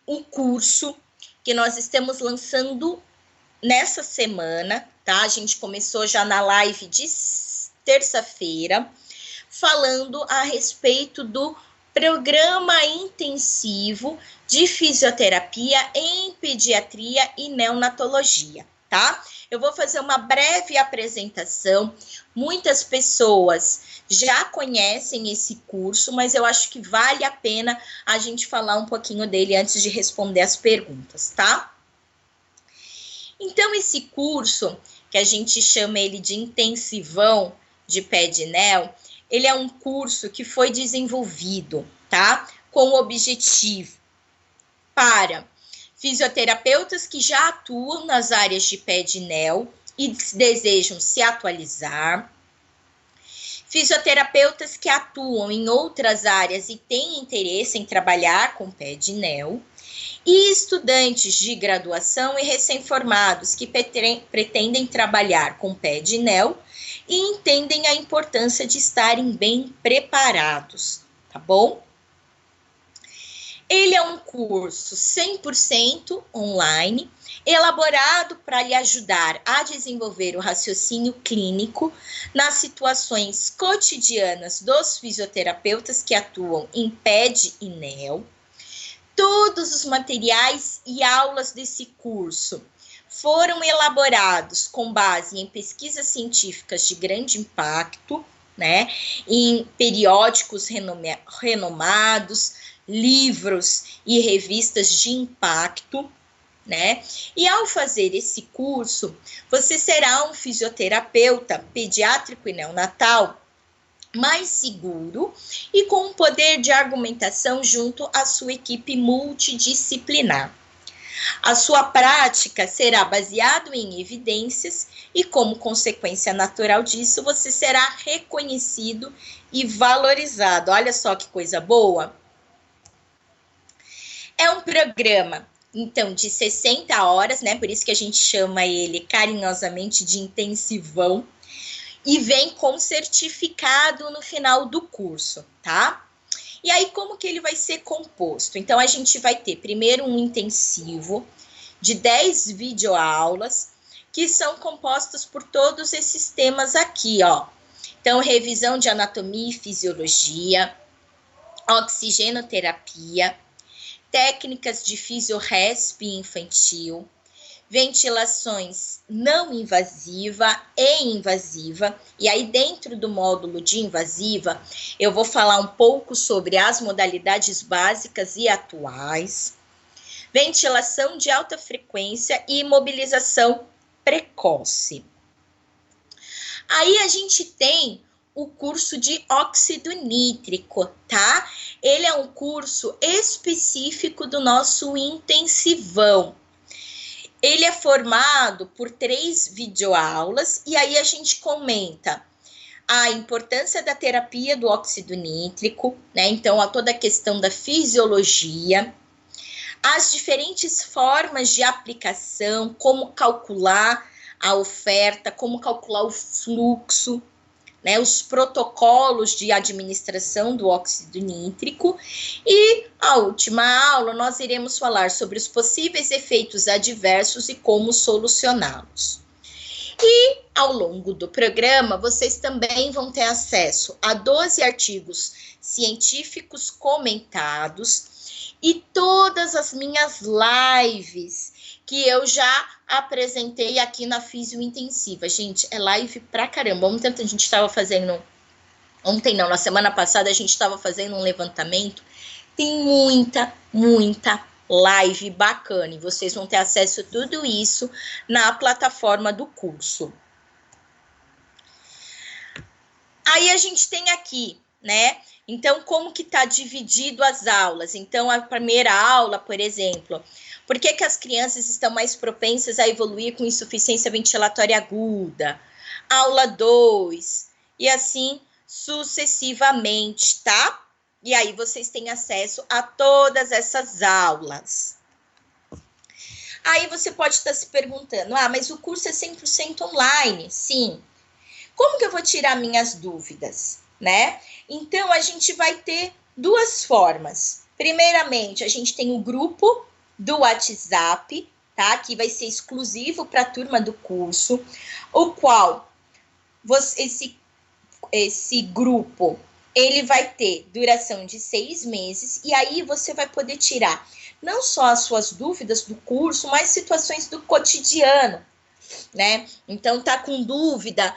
o curso que nós estamos lançando nessa semana, tá? A gente começou já na live de terça-feira, falando a respeito do programa intensivo de fisioterapia em pediatria e neonatologia, tá? Eu vou fazer uma breve apresentação. Muitas pessoas já conhecem esse curso, mas eu acho que vale a pena a gente falar um pouquinho dele antes de responder as perguntas, tá? Então, esse curso, que a gente chama ele de intensivão de PedNeo, ele é um curso que foi desenvolvido, tá? Com o objetivo para fisioterapeutas que já atuam nas áreas de PedNeo e desejam se atualizar, fisioterapeutas que atuam em outras áreas e têm interesse em trabalhar com PedNeo, e estudantes de graduação e recém-formados que pretendem trabalhar com PedNeo e entendem a importância de estarem bem preparados, tá bom? Ele é um curso 100% online, elaborado para lhe ajudar a desenvolver o raciocínio clínico nas situações cotidianas dos fisioterapeutas que atuam em PED e NEO. Todos os materiais e aulas desse curso foram elaborados com base em pesquisas científicas de grande impacto, né, em periódicos renomados, livros e revistas de impacto, né? E ao fazer esse curso, você será um fisioterapeuta pediátrico e neonatal mais seguro e com um poder de argumentação junto à sua equipe multidisciplinar. A sua prática será baseada em evidências e, como consequência natural disso, você será reconhecido e valorizado. Olha só que coisa boa! É um programa, então, de 60 horas, né? Por isso que a gente chama ele carinhosamente de intensivão. E vem com certificado no final do curso, tá? E aí, como que ele vai ser composto? Então, a gente vai ter primeiro um intensivo de 10 videoaulas, que são compostos por todos esses temas aqui, ó. Então, revisão de anatomia e fisiologia, oxigenoterapia, técnicas de fisioresp infantil, ventilações não invasiva e invasiva, e aí dentro do módulo de invasiva, eu vou falar um pouco sobre as modalidades básicas e atuais, ventilação de alta frequência e imobilização precoce. Aí a gente tem o curso de óxido nítrico, tá? Ele é um curso específico do nosso intensivão. Ele é formado por 3 videoaulas e aí a gente comenta a importância da terapia do óxido nítrico, né? Então, toda a questão da fisiologia, as diferentes formas de aplicação, como calcular a oferta, como calcular o fluxo, né, os protocolos de administração do óxido nítrico. E a última aula nós iremos falar sobre os possíveis efeitos adversos e como solucioná-los. E ao longo do programa, vocês também vão ter acesso a 12 artigos científicos comentados e todas as minhas lives que eu já apresentei aqui na Físio Intensiva. Gente, é live pra caramba. Ontem a gente estava fazendo... Ontem não, na semana passada a gente estava fazendo um levantamento. Tem muita live bacana. E vocês vão ter acesso a tudo isso na plataforma do curso. Aí a gente tem aqui, né? Então, como que tá dividido as aulas? Então, a primeira aula, por exemplo... Por que as crianças estão mais propensas a evoluir com insuficiência ventilatória aguda? Aula 2, e assim sucessivamente, tá? E aí vocês têm acesso a todas essas aulas. Aí você pode estar se perguntando, mas o curso é 100% online? Sim. Como que eu vou tirar minhas dúvidas, né? Então, a gente vai ter duas formas. Primeiramente, a gente tem o grupo do WhatsApp, tá? Que vai ser exclusivo para a turma do curso, o qual esse grupo, ele vai ter duração de 6 meses, e aí você vai poder tirar não só as suas dúvidas do curso, mas situações do cotidiano, né? Então, tá com dúvida,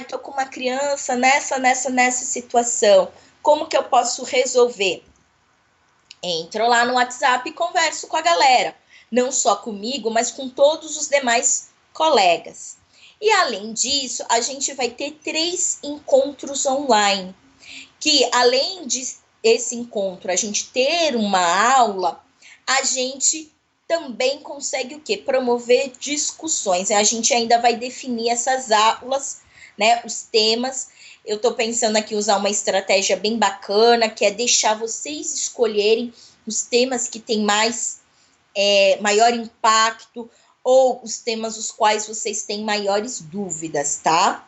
tô com uma criança nessa situação, como que eu posso resolver? Entro lá no WhatsApp e converso com a galera. Não só comigo, mas com todos os demais colegas. E, além disso, a gente vai ter 3 encontros online. Que, além de esse encontro, a gente ter uma aula, a gente também consegue o quê? Promover discussões. A gente ainda vai definir essas aulas, né? Os temas. Eu estou pensando aqui usar uma estratégia bem bacana, que é deixar vocês escolherem os temas que têm maior impacto, ou os temas os quais vocês têm maiores dúvidas, tá?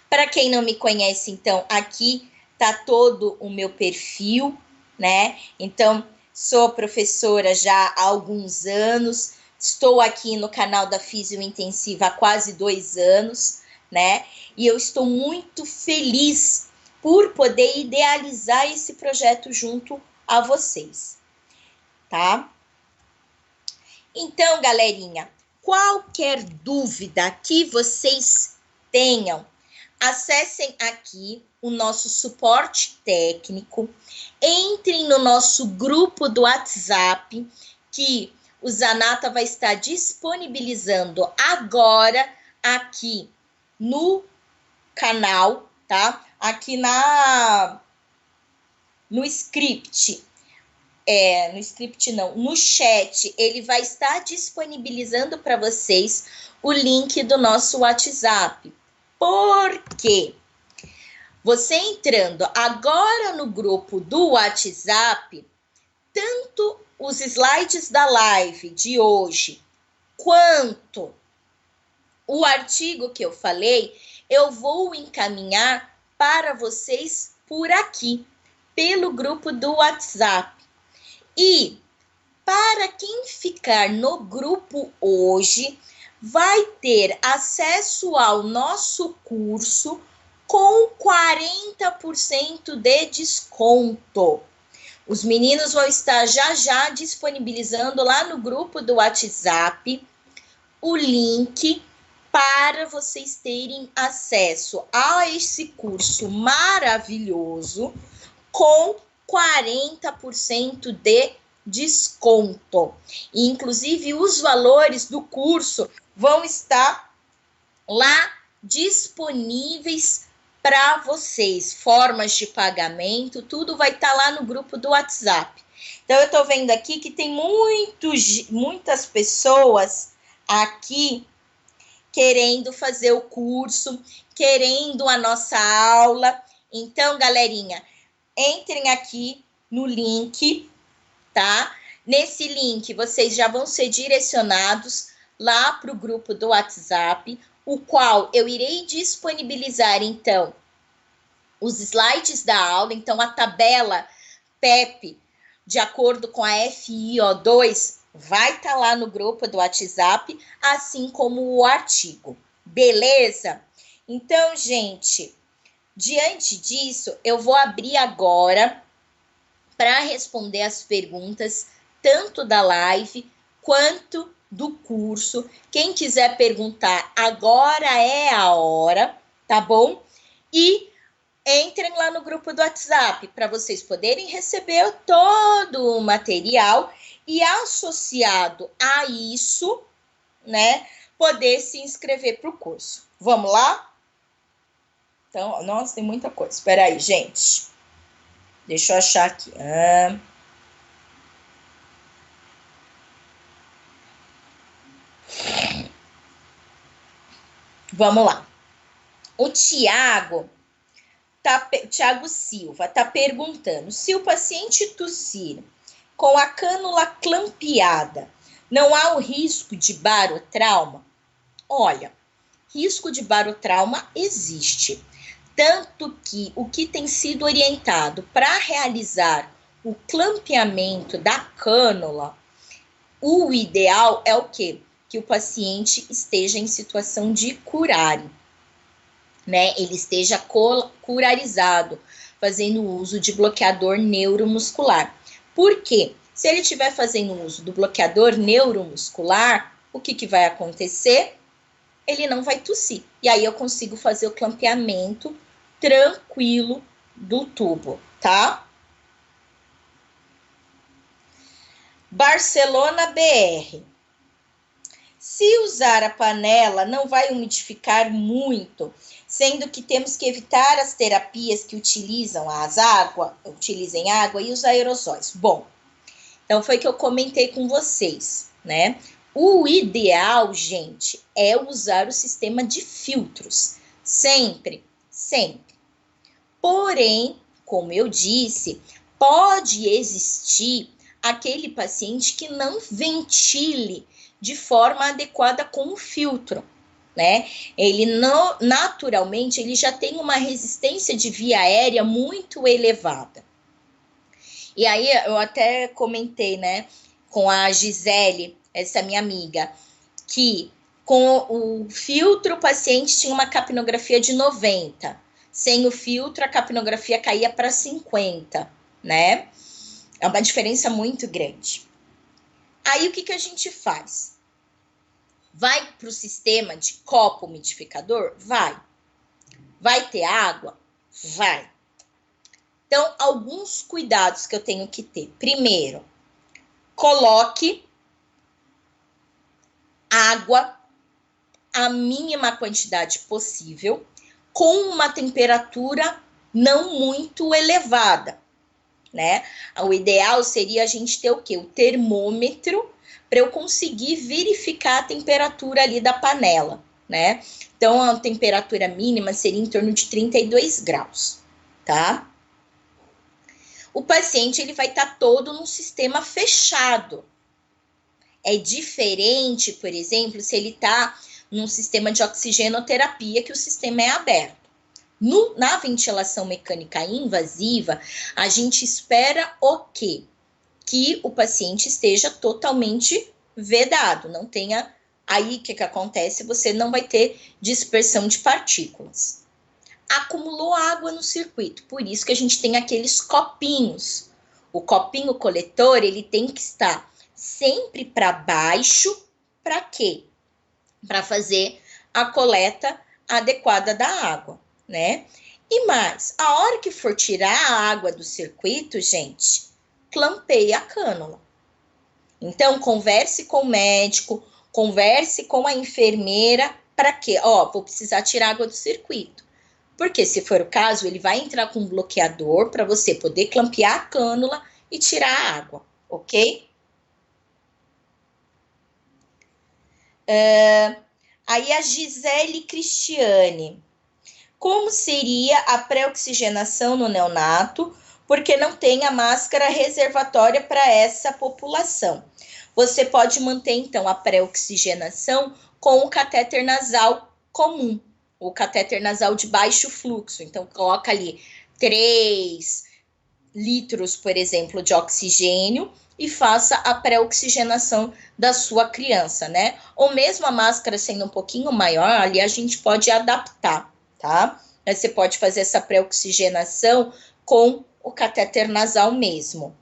Para quem não me conhece, então, aqui tá todo o meu perfil, né? Então, sou professora já há alguns anos, estou aqui no canal da Físio Intensiva há quase 2 anos, né? E eu estou muito feliz por poder idealizar esse projeto junto a vocês, tá? Então, galerinha, qualquer dúvida que vocês tenham, acessem aqui o nosso suporte técnico, entrem no nosso grupo do WhatsApp, que o Zanata vai estar disponibilizando agora aqui no canal, tá? Aqui no script, no chat, ele vai estar disponibilizando para vocês o link do nosso WhatsApp. Por quê? Você entrando agora no grupo do WhatsApp, tanto os slides da live de hoje, quanto o artigo que eu falei, eu vou encaminhar para vocês por aqui, pelo grupo do WhatsApp. E para quem ficar no grupo hoje, vai ter acesso ao nosso curso com 40% de desconto. Os meninos vão estar já disponibilizando lá no grupo do WhatsApp o link para vocês terem acesso a esse curso maravilhoso com 40% de desconto. E, inclusive, os valores do curso vão estar lá disponíveis para vocês. Formas de pagamento, tudo vai estar lá no grupo do WhatsApp. Então, eu estou vendo aqui que tem muitas pessoas aqui querendo fazer o curso, querendo a nossa aula. Então, galerinha, entrem aqui no link, tá? Nesse link, vocês já vão ser direcionados lá para o grupo do WhatsApp. o qual eu irei disponibilizar, então, os slides da aula, então a tabela PEP, de acordo com a FiO2, vai estar lá no grupo do WhatsApp, assim como o artigo. Beleza? Então, gente, diante disso, eu vou abrir agora para responder as perguntas, tanto da live quanto do curso. Quem quiser perguntar, agora é a hora, tá bom? E entrem lá no grupo do WhatsApp para vocês poderem receber todo o material e, associado a isso, né, poder se inscrever para o curso. Vamos lá? Então, nossa, tem muita coisa. Espera aí, gente. Deixa eu achar aqui. Vamos lá. O Tiago Silva está perguntando: se o paciente tossir com a cânula clampeada, não há o risco de barotrauma? Olha, risco de barotrauma existe. Tanto que o que tem sido orientado para realizar o clampeamento da cânula, o ideal é o quê? Que o paciente esteja em situação de curário, né? Ele esteja curarizado, fazendo uso de bloqueador neuromuscular. Por quê? Se ele estiver fazendo uso do bloqueador neuromuscular, o que vai acontecer? Ele não vai tossir. E aí eu consigo fazer o clampeamento tranquilo do tubo, tá? Barcelona BR. Se usar a panela, não vai umidificar muito, sendo que temos que evitar as terapias que utilizem água e os aerosóis. Bom, então foi que eu comentei com vocês, né? O ideal, gente, é usar o sistema de filtros. Sempre, sempre. Porém, como eu disse, pode existir aquele paciente que não ventile de forma adequada com o filtro, né? Ele naturalmente ele já tem uma resistência de via aérea muito elevada. E aí eu até comentei, né, com a Gisele, essa minha amiga, que com o filtro o paciente tinha uma capnografia de 90. Sem o filtro a capnografia caía para 50, né? É uma diferença muito grande. Aí o que a gente faz? Vai para o sistema de copo umidificador? Vai. Vai ter água? Vai. Então, alguns cuidados que eu tenho que ter. Primeiro, coloque água, a mínima quantidade possível, com uma temperatura não muito elevada, né? O ideal seria a gente ter o quê? O termômetro para eu conseguir verificar a temperatura ali da panela, né? Então, a temperatura mínima seria em torno de 32 graus, tá? O paciente, ele vai estar todo num sistema fechado. É diferente, por exemplo, se ele está num sistema de oxigenoterapia, que o sistema é aberto. Na ventilação mecânica invasiva, a gente espera o quê? Que o paciente esteja totalmente vedado, não tenha... Aí, o que acontece? Você não vai ter dispersão de partículas. Acumulou água no circuito, por isso que a gente tem aqueles copinhos. O copinho coletor, ele tem que estar sempre para baixo, para quê? Para fazer a coleta adequada da água, né? E mais, a hora que for tirar a água do circuito, gente, clampeie a cânula. Então, converse com o médico, converse com a enfermeira, para quê? Vou precisar tirar água do circuito. Porque, se for o caso, ele vai entrar com um bloqueador para você poder clampear a cânula e tirar a água, ok? Aí a Gisele Cristiane. Como seria a pré-oxigenação no neonato? Porque não tem a máscara reservatória para essa população. Você pode manter, então, a pré-oxigenação com o catéter nasal comum, o catéter nasal de baixo fluxo. Então, coloca ali 3 litros, por exemplo, de oxigênio e faça a pré-oxigenação da sua criança, né? Ou mesmo a máscara sendo um pouquinho maior, ali a gente pode adaptar, tá? Mas você pode fazer essa pré-oxigenação com o catéter nasal mesmo.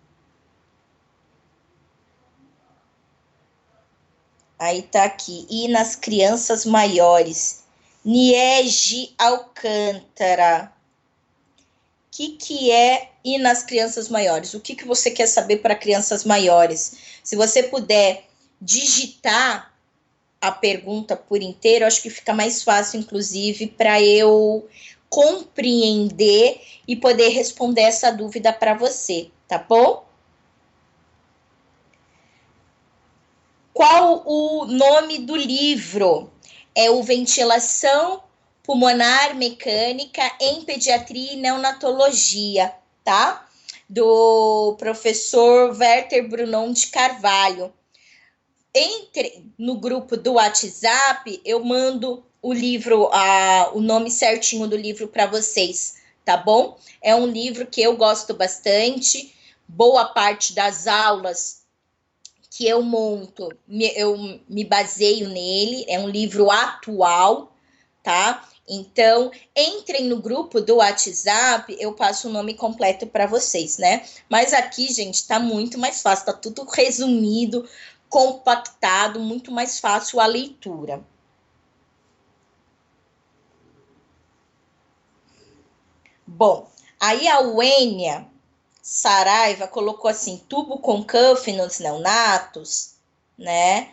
Aí tá aqui. E nas crianças maiores? Niege Alcântara. O que é ir nas crianças maiores? O que você quer saber para crianças maiores? Se você puder digitar a pergunta por inteiro, acho que fica mais fácil, inclusive, para eu compreender e poder responder essa dúvida para você, tá bom? Qual o nome do livro? É o Ventilação Pulmonar Mecânica em Pediatria e Neonatologia, tá? Do professor Werther Brunon de Carvalho. Entre no grupo do WhatsApp, eu mando o livro, o nome certinho do livro para vocês, tá bom? É um livro que eu gosto bastante, boa parte das aulas que eu monto, eu me baseio nele, é um livro atual, tá? Então, entrem no grupo do WhatsApp, eu passo o nome completo para vocês, né? Mas aqui, gente, tá muito mais fácil, tá tudo resumido, compactado, muito mais fácil a leitura. Bom, aí a Wênia Saraiva colocou assim, tubo com cuff nos neonatos, né?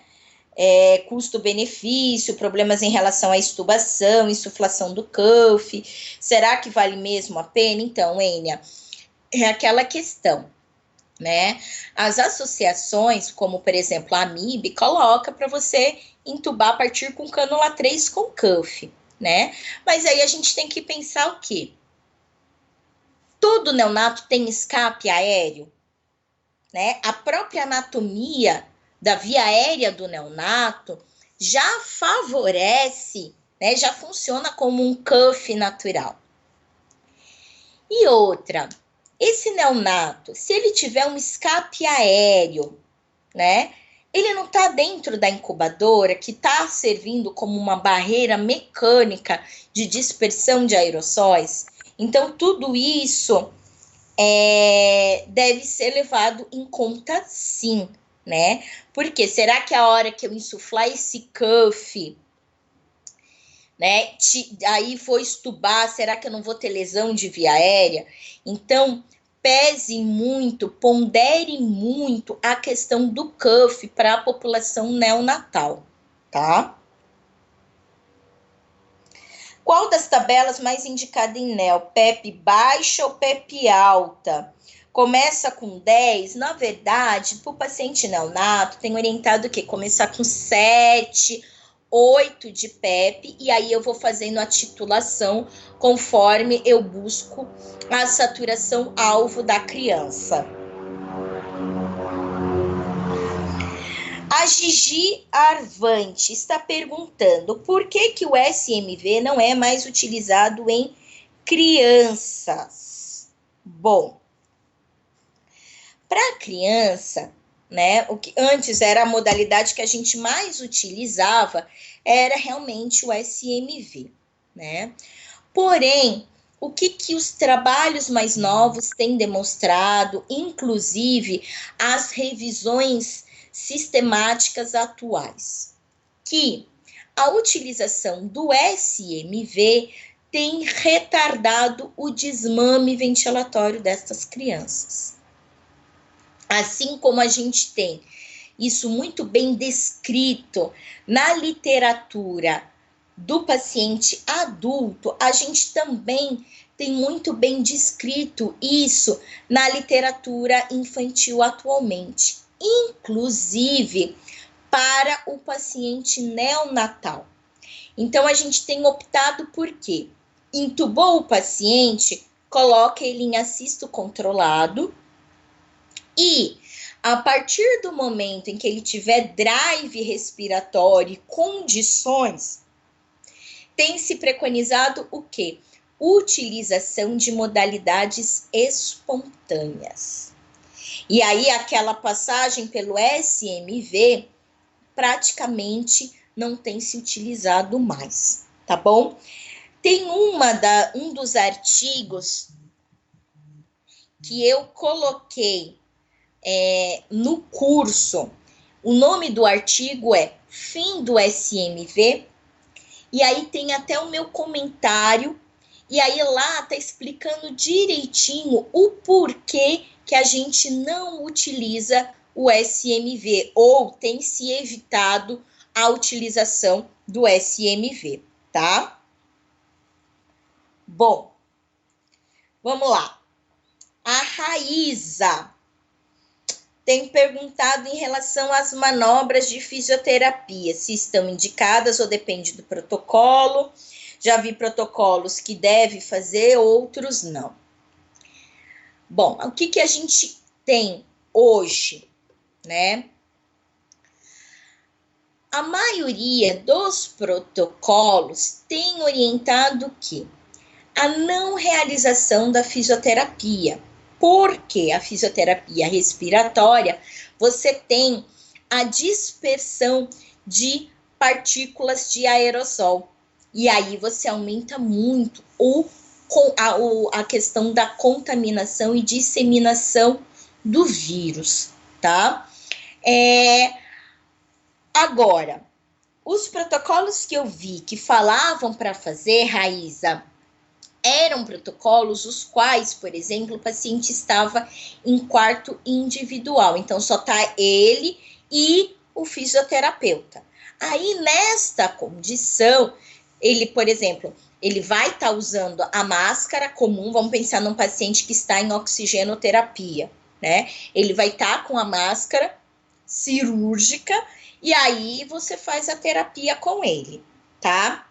Custo-benefício, problemas em relação à extubação, insuflação do cuff, será que vale mesmo a pena? Então, Enia, é aquela questão, né? As associações, como por exemplo a AMIB, coloca para você entubar a partir com cânula 3 com cuff, né? Mas aí a gente tem que pensar o quê? Todo neonato tem escape aéreo, né? A própria anatomia da via aérea do neonato já favorece, né? Já funciona como um cuff natural. E outra, esse neonato, se ele tiver um escape aéreo, né? Ele não está dentro da incubadora, que está servindo como uma barreira mecânica de dispersão de aerossóis. Então, tudo isso deve ser levado em conta, sim, né? Porque será que a hora que eu insuflar esse cuff, né, aí for estubar, será que eu não vou ter lesão de via aérea? Então, pese muito, pondere muito a questão do cuff para a população neonatal, tá? Qual das tabelas mais indicada em NEL? PEP baixa ou PEP alta? Começa com 10, na verdade, para o paciente neonato, tem orientado o quê? Começar com 7, 8 de PEP, e aí eu vou fazendo a titulação conforme eu busco a saturação alvo da criança. A Gigi Arvante está perguntando por que o SMV não é mais utilizado em crianças. Bom, para criança, né, o que antes era a modalidade que a gente mais utilizava era realmente o SMV, né? Porém, o que os trabalhos mais novos têm demonstrado, inclusive as revisões sistemáticas atuais, que a utilização do SMV tem retardado o desmame ventilatório destas crianças. Assim como a gente tem isso muito bem descrito na literatura do paciente adulto, a gente também tem muito bem descrito isso na literatura infantil atualmente, inclusive para o paciente neonatal. Então, a gente tem optado por quê? Intubou o paciente, coloca ele em assisto controlado e, a partir do momento em que ele tiver drive respiratório e condições, tem se preconizado o quê? Utilização de modalidades espontâneas. E aí, aquela passagem pelo SMV praticamente não tem se utilizado mais, tá bom? Tem um dos artigos que eu coloquei no curso. O nome do artigo é Fim do SMV, e aí tem até o meu comentário, e aí lá tá explicando direitinho o porquê que a gente não utiliza o SMV, ou tem se evitado a utilização do SMV, tá? Bom, vamos lá. A Raíza tem perguntado em relação às manobras de fisioterapia, se estão indicadas ou depende do protocolo. Já vi protocolos que deve fazer, outros não. Bom, o que a gente tem hoje, né? A maioria dos protocolos tem orientado que a não realização da fisioterapia, porque a fisioterapia respiratória, você tem a dispersão de partículas de aerossol. E aí você aumenta muito a questão da contaminação e disseminação do vírus, tá? Agora, os protocolos que eu vi que falavam para fazer, Raíza, eram protocolos os quais, por exemplo, o paciente estava em quarto individual. Então, só tá ele e o fisioterapeuta. Aí, nesta condição, ele, por exemplo, ele vai estar usando a máscara comum, vamos pensar num paciente que está em oxigenoterapia, né? Ele vai estar com a máscara cirúrgica e aí você faz a terapia com ele, tá?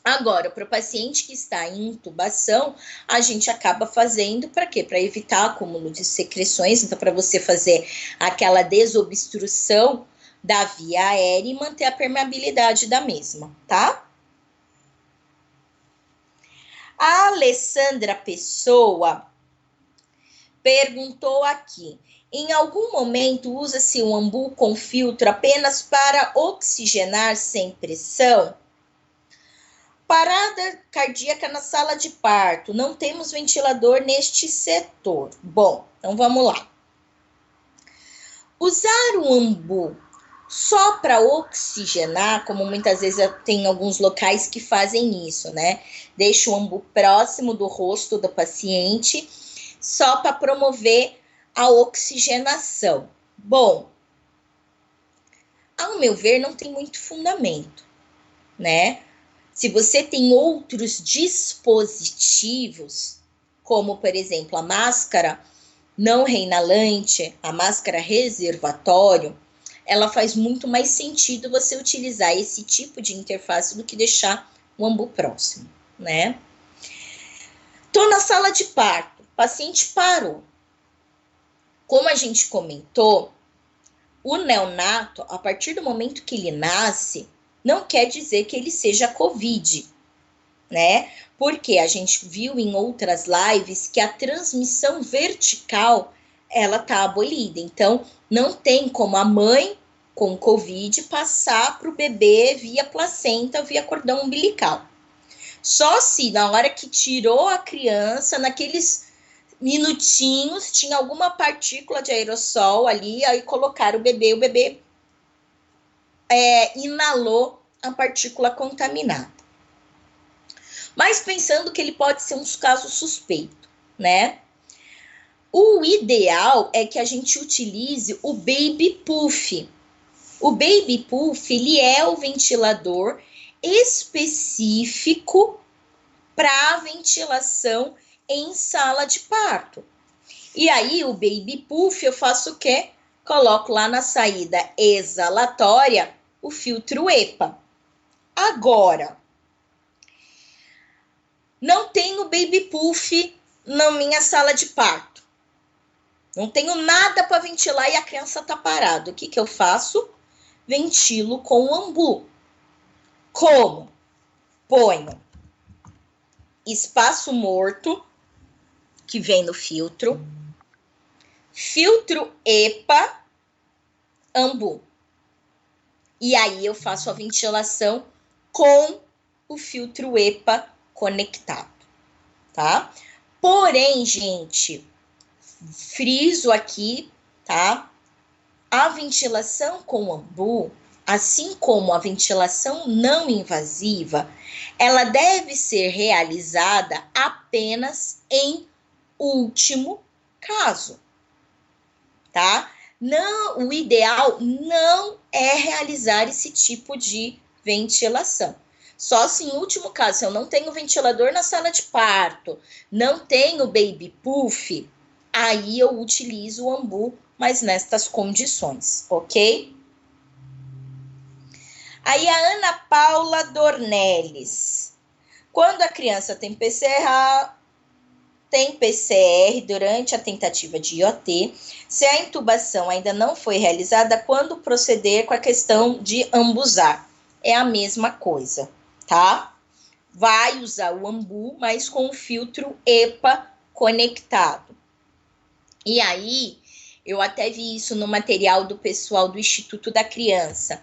Agora, para o paciente que está em intubação, a gente acaba fazendo para quê? Para evitar acúmulo de secreções, então para você fazer aquela desobstrução da via aérea e manter a permeabilidade da mesma, tá? A Alessandra Pessoa perguntou aqui: em algum momento usa-se o ambu com filtro apenas para oxigenar sem pressão? Parada cardíaca na sala de parto, não temos ventilador neste setor. Bom, então vamos lá. Usar o ambu só para oxigenar, como muitas vezes tem alguns locais que fazem isso, né? Deixa o ambu próximo do rosto do paciente, só para promover a oxigenação. Bom, ao meu ver, não tem muito fundamento, né? Se você tem outros dispositivos, como, por exemplo, a máscara não reinalante, a máscara reservatório, ela faz muito mais sentido você utilizar esse tipo de interface do que deixar o ambu próximo, né? Tô na sala de parto, o paciente parou. Como a gente comentou, o neonato, a partir do momento que ele nasce, não quer dizer que ele seja COVID, né? Porque a gente viu em outras lives que a transmissão vertical, ela tá abolida. Então, não tem como a mãe com COVID passar para o bebê via placenta, via cordão umbilical. Só se na hora que tirou a criança, naqueles minutinhos, tinha alguma partícula de aerossol ali, aí colocaram o bebê inalou a partícula contaminada. Mas pensando que ele pode ser um caso suspeito, né? O ideal é que a gente utilize o Baby Puff. O Baby Puff, ele é o ventilador específico para ventilação em sala de parto. E aí, o Baby Puff, eu faço o quê? Coloco lá na saída exalatória o filtro EPA. Agora, não tenho Baby Puff na minha sala de parto. Não tenho nada para ventilar e a criança tá parada. O que eu faço? Ventilo com o ambu. Como? ponho espaço morto, que vem no filtro, filtro EPA, ambu. E aí eu faço a ventilação com o filtro EPA conectado, tá? Porém, gente, friso aqui, tá? A ventilação com ambu, assim como a ventilação não invasiva, ela deve ser realizada apenas em último caso, tá? Não, o ideal não é realizar esse tipo de ventilação. Só se em último caso, se eu não tenho ventilador na sala de parto, não tenho baby puff, aí eu utilizo o ambu, mas nestas condições, ok? Aí a Ana Paula Dornelles. Quando a criança tem PCR durante a tentativa de IOT, se a intubação ainda não foi realizada, quando proceder com a questão de ambusar? É a mesma coisa, tá? Vai usar o ambu, mas com o filtro EPA conectado. E aí, eu até vi isso no material do pessoal do Instituto da Criança.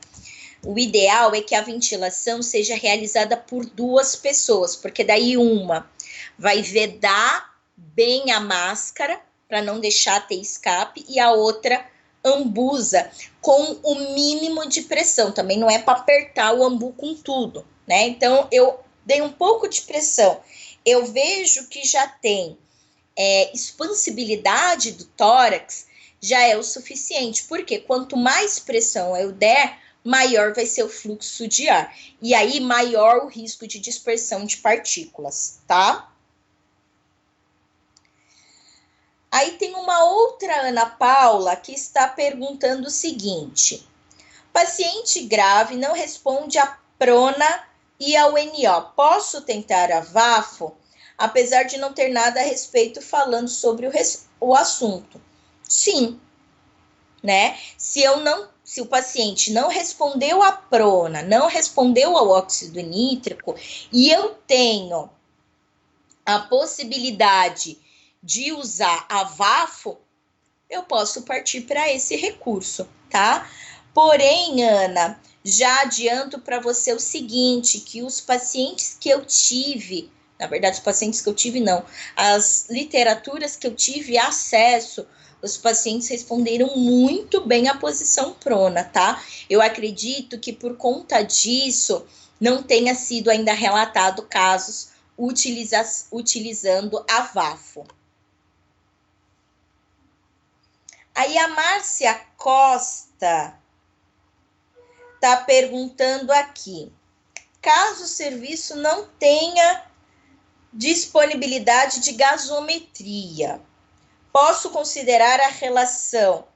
O ideal é que a ventilação seja realizada por 2 pessoas, porque daí uma vai vedar bem a máscara para não deixar ter escape e a outra ambusa com o mínimo de pressão. Também não é para apertar o ambu com tudo, né? Então eu dei um pouco de pressão. Eu vejo que já tem expansibilidade do tórax, já é o suficiente, porque quanto mais pressão eu der, maior vai ser o fluxo de ar. E aí, maior o risco de dispersão de partículas, tá? Aí tem uma outra Ana Paula que está perguntando o seguinte: paciente grave não responde à prona e ao NO. Posso tentar a VAFO? Apesar de não ter nada a respeito falando sobre o assunto. Sim, né? Se o paciente não respondeu à prona, não respondeu ao óxido nítrico, e eu tenho a possibilidade de usar a VAFO, eu posso partir para esse recurso, tá? Porém, Ana, já adianto para você o seguinte, que os pacientes que eu tive, na verdade, os pacientes que eu tive não, as literaturas que eu tive acesso, os pacientes responderam muito bem à posição prona, tá? Eu acredito que por conta disso, não tenha sido ainda relatado casos utilizando a VAFO. Aí a Márcia Costa está perguntando aqui: caso o serviço não tenha disponibilidade de gasometria, posso considerar a relação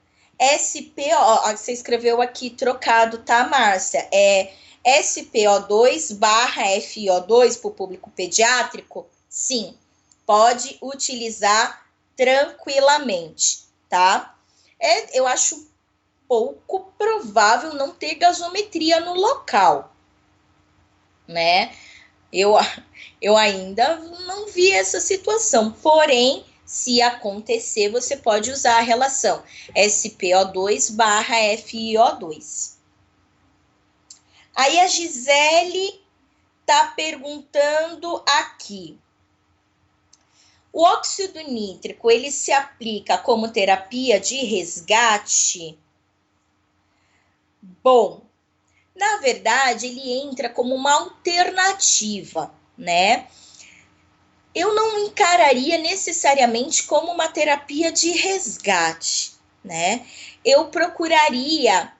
SPO, você escreveu aqui trocado, tá, Márcia? É SPO2 barra FiO2 para o público pediátrico? Sim, pode utilizar tranquilamente, tá? Eu acho pouco provável não ter gasometria no local, né? Eu ainda não vi essa situação, porém, se acontecer, você pode usar a relação SPO2 barra FiO2. Aí a Gisele tá perguntando aqui: o óxido nítrico, ele se aplica como terapia de resgate? Bom, na verdade, ele entra como uma alternativa, né? Eu não encararia necessariamente como uma terapia de resgate, né? Eu procuraria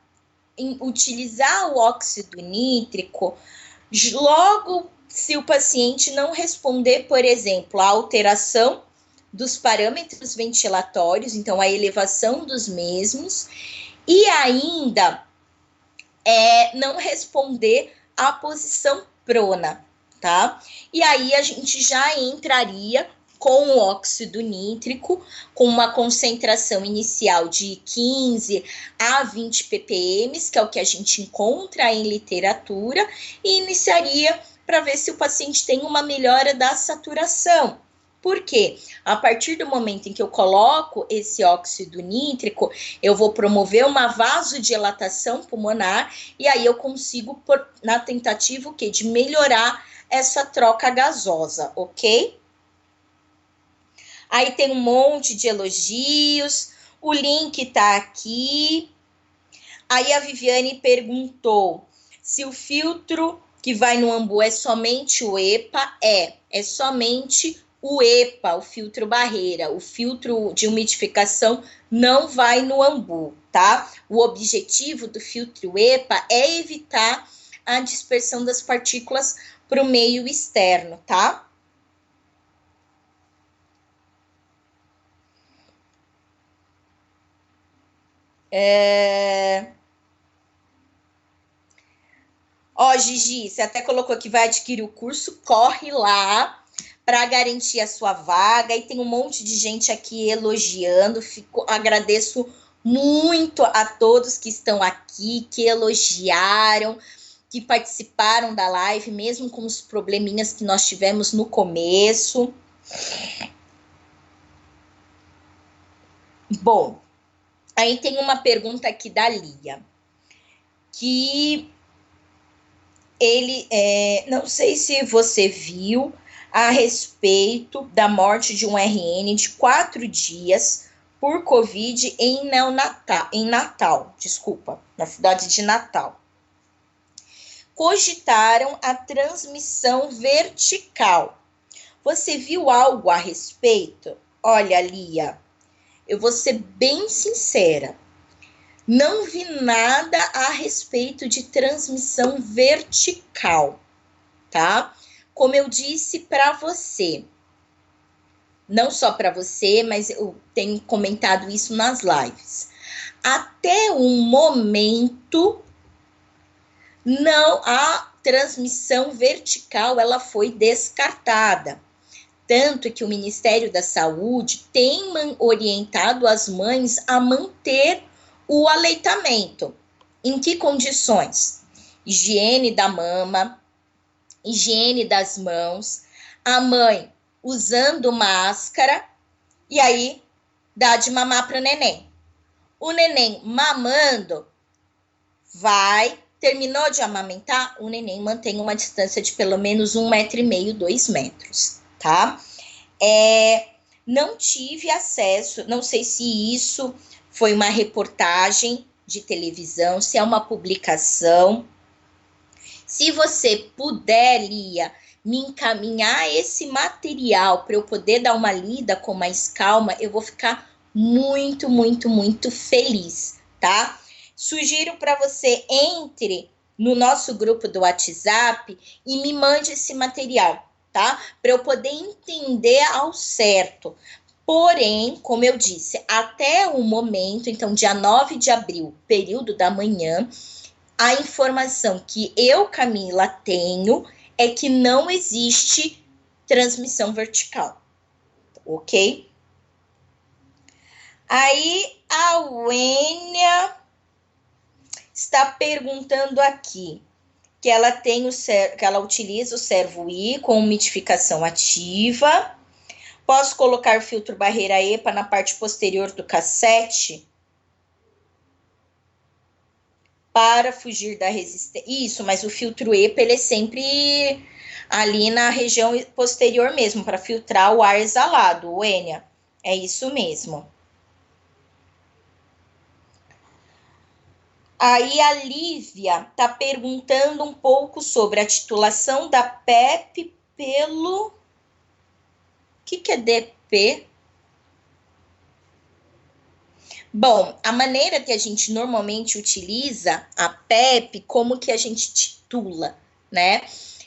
utilizar o óxido nítrico logo se o paciente não responder, por exemplo, à alteração dos parâmetros ventilatórios, então a elevação dos mesmos, e ainda não responder à posição prona, tá? E aí a gente já entraria com o óxido nítrico, com uma concentração inicial de 15 a 20 ppm, que é o que a gente encontra em literatura, e iniciaria para ver se o paciente tem uma melhora da saturação. Por quê? A partir do momento em que eu coloco esse óxido nítrico, eu vou promover uma vasodilatação pulmonar e aí eu consigo, na tentativa, o quê? De melhorar essa troca gasosa, ok? Aí tem um monte de elogios, o link tá aqui. Aí a Viviane perguntou se o filtro que vai no ambu é somente o EPA. É somente o EPA, o filtro barreira. O filtro de umidificação não vai no ambu, tá? O objetivo do filtro EPA é evitar a dispersão das partículas para o meio externo, tá? Ó, Gigi, você até colocou que vai adquirir o curso, corre lá para garantir a sua vaga. E tem um monte de gente aqui elogiando. Agradeço muito a todos que estão aqui, que elogiaram, que participaram da live, mesmo com os probleminhas que nós tivemos no começo. Bom, aí tem uma pergunta aqui da Lia, que ele, não sei se você viu, a respeito da morte de um RN de 4 dias por Covid em Natal, na cidade de Natal. Cogitaram a transmissão vertical. Você viu algo a respeito? Olha, Lia, eu vou ser bem sincera. Não vi nada a respeito de transmissão vertical, tá? Como eu disse para você, não só para você, mas eu tenho comentado isso nas lives. Até o momento, não, a transmissão vertical ela foi descartada. Tanto que o Ministério da Saúde tem orientado as mães a manter o aleitamento. Em que condições? Higiene da mama, higiene das mãos, a mãe usando máscara, e aí dá de mamar para o neném. O neném mamando, terminou de amamentar, o neném mantém uma distância de pelo menos 1,5 m, 2 metros, tá? Não tive acesso, não sei se isso foi uma reportagem de televisão, se é uma publicação. Se você puder, Lia, me encaminhar esse material para eu poder dar uma lida com mais calma, eu vou ficar muito, muito, muito feliz, tá? Sugiro para você entre no nosso grupo do WhatsApp e me mande esse material, tá? Para eu poder entender ao certo. Porém, como eu disse, até o momento, então, dia 9 de abril, período da manhã, a informação que eu, Camila, tenho é que não existe transmissão vertical, ok? Aí, a Wênia está perguntando aqui que ela tem que ela utiliza o Servo-I com umidificação ativa. Posso colocar o filtro barreira EPA na parte posterior do cassete para fugir da resistência? Isso, mas o filtro EPA ele é sempre ali na região posterior mesmo, para filtrar o ar exalado, Ênia. É isso mesmo. Aí a Lívia está perguntando um pouco sobre a titulação da PEP pelo... O que é DP? Bom, a maneira que a gente normalmente utiliza a PEP, como que a gente titula, né?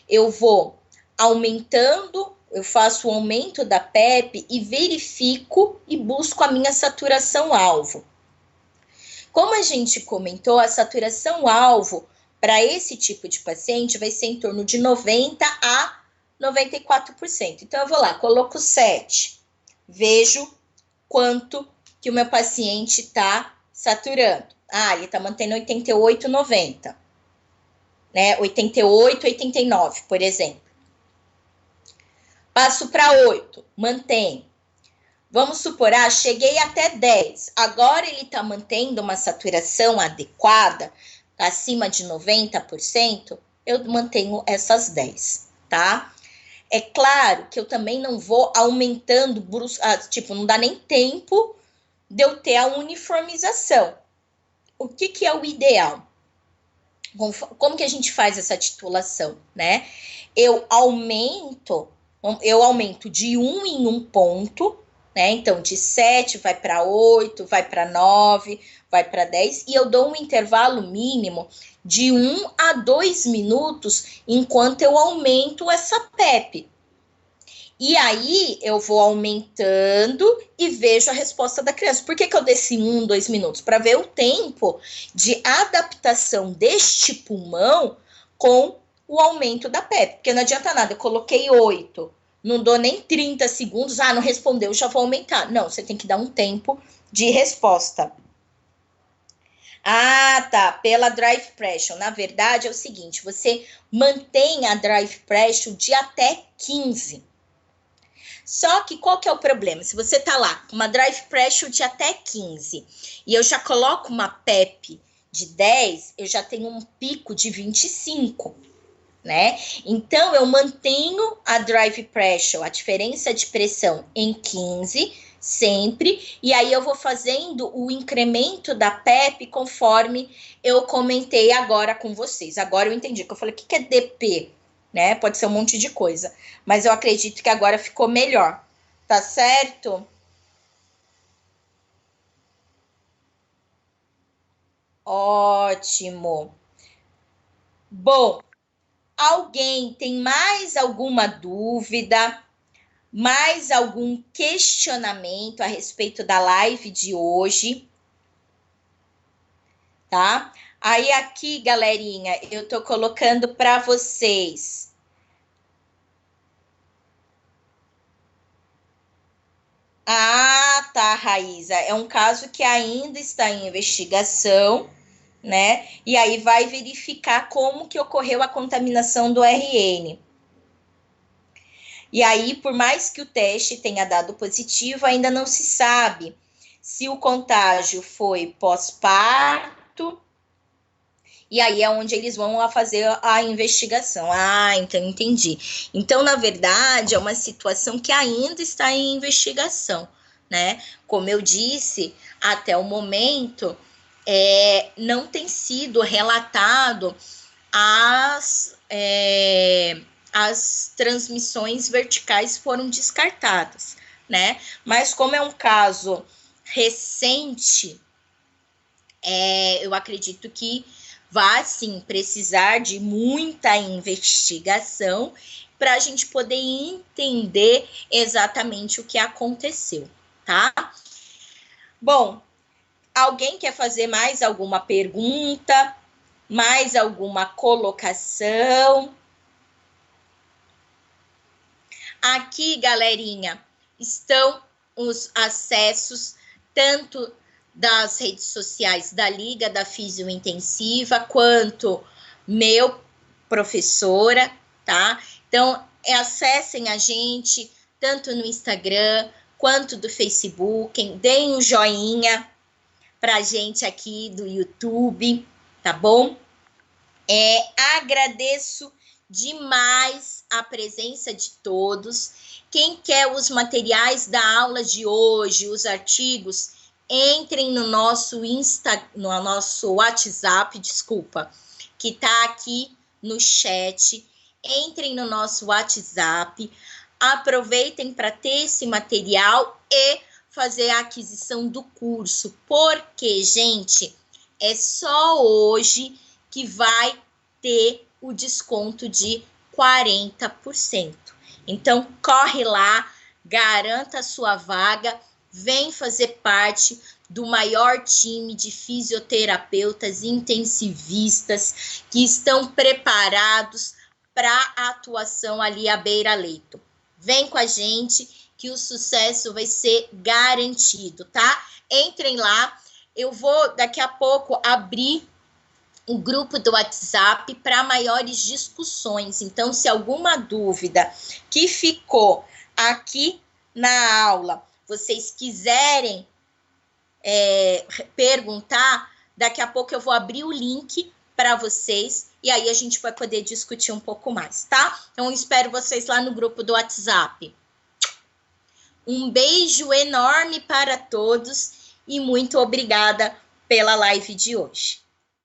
Eu vou aumentando, eu faço o aumento da PEP e verifico e busco a minha saturação alvo. Como a gente comentou, a saturação alvo para esse tipo de paciente vai ser em torno de 90 a 94%. Então, eu vou lá, coloco 7, vejo quanto que o meu paciente está saturando. Ele está mantendo 88, 90. né? 88, 89, por exemplo. Passo para 8, mantém. Vamos supor, cheguei até 10. Agora ele está mantendo uma saturação adequada, acima de 90%, eu mantenho essas 10, tá? É claro que eu também não vou aumentando, tipo, não dá nem tempo de eu ter a uniformização. O que é o ideal? Como que a gente faz essa titulação, né? Eu aumento de 1 em 1 ponto, né? Então, de 7 vai para 8, vai para 9, vai para 10, e eu dou um intervalo mínimo de 1 a 2 minutos enquanto eu aumento essa PEP. E aí, eu vou aumentando e vejo a resposta da criança. Por que eu desci 1, 2 minutos? Para ver o tempo de adaptação deste pulmão com o aumento da PEP. Porque não adianta nada, eu coloquei 8, não dou nem 30 segundos, não respondeu, já vou aumentar. Não, você tem que dar um tempo de resposta. Tá, pela drive pressure. Na verdade, é o seguinte, você mantém a drive pressure de até 15. Só que qual que é o problema? Se você tá lá com uma drive pressure de até 15 e eu já coloco uma PEP de 10, eu já tenho um pico de 25, né? Então, eu mantenho a drive pressure, a diferença de pressão em 15 sempre, e aí eu vou fazendo o incremento da PEP conforme eu comentei agora com vocês. Agora eu entendi, que eu falei, o que é DP? Né? Pode ser um monte de coisa, mas eu acredito que agora ficou melhor, tá certo? Ótimo. Bom, alguém tem mais alguma dúvida, mais algum questionamento a respeito da live de hoje? Tá? Aí aqui, galerinha, eu tô colocando para vocês. Tá, Raíza. É um caso que ainda está em investigação, né? E aí vai verificar como que ocorreu a contaminação do RN. E aí, por mais que o teste tenha dado positivo, ainda não se sabe se o contágio foi pós-parto. E aí é onde eles vão fazer a investigação. Então entendi. Então, na verdade, é uma situação que ainda está em investigação, né? Como eu disse, até o momento, não tem sido relatado as transmissões verticais foram descartadas, né? Mas como é um caso recente, eu acredito que vai, sim, precisar de muita investigação para a gente poder entender exatamente o que aconteceu, tá? Bom, alguém quer fazer mais alguma pergunta? Mais alguma colocação? Aqui, galerinha, estão os acessos tanto das redes sociais da Liga da Fisiointensiva, quanto meu professora, tá? Então, acessem a gente, tanto no Instagram, quanto do Facebook, deem um joinha pra gente aqui do YouTube, tá bom? Agradeço demais a presença de todos. Quem quer os materiais da aula de hoje, os artigos, entrem no nosso no nosso WhatsApp, que tá aqui no chat. Entrem no nosso WhatsApp, aproveitem para ter esse material e fazer a aquisição do curso, porque, gente, é só hoje que vai ter o desconto de 40%. Então, corre lá, garanta a sua vaga, vem fazer parte do maior time de fisioterapeutas intensivistas que estão preparados para a atuação ali à beira-leito. Vem com a gente que o sucesso vai ser garantido, tá? Entrem lá, eu vou daqui a pouco abrir o grupo do WhatsApp para maiores discussões. Então, se alguma dúvida que ficou aqui na aula, vocês quiserem perguntar, daqui a pouco eu vou abrir o link para vocês e aí a gente vai poder discutir um pouco mais, tá? Então, espero vocês lá no grupo do WhatsApp. Um beijo enorme para todos e muito obrigada pela live de hoje.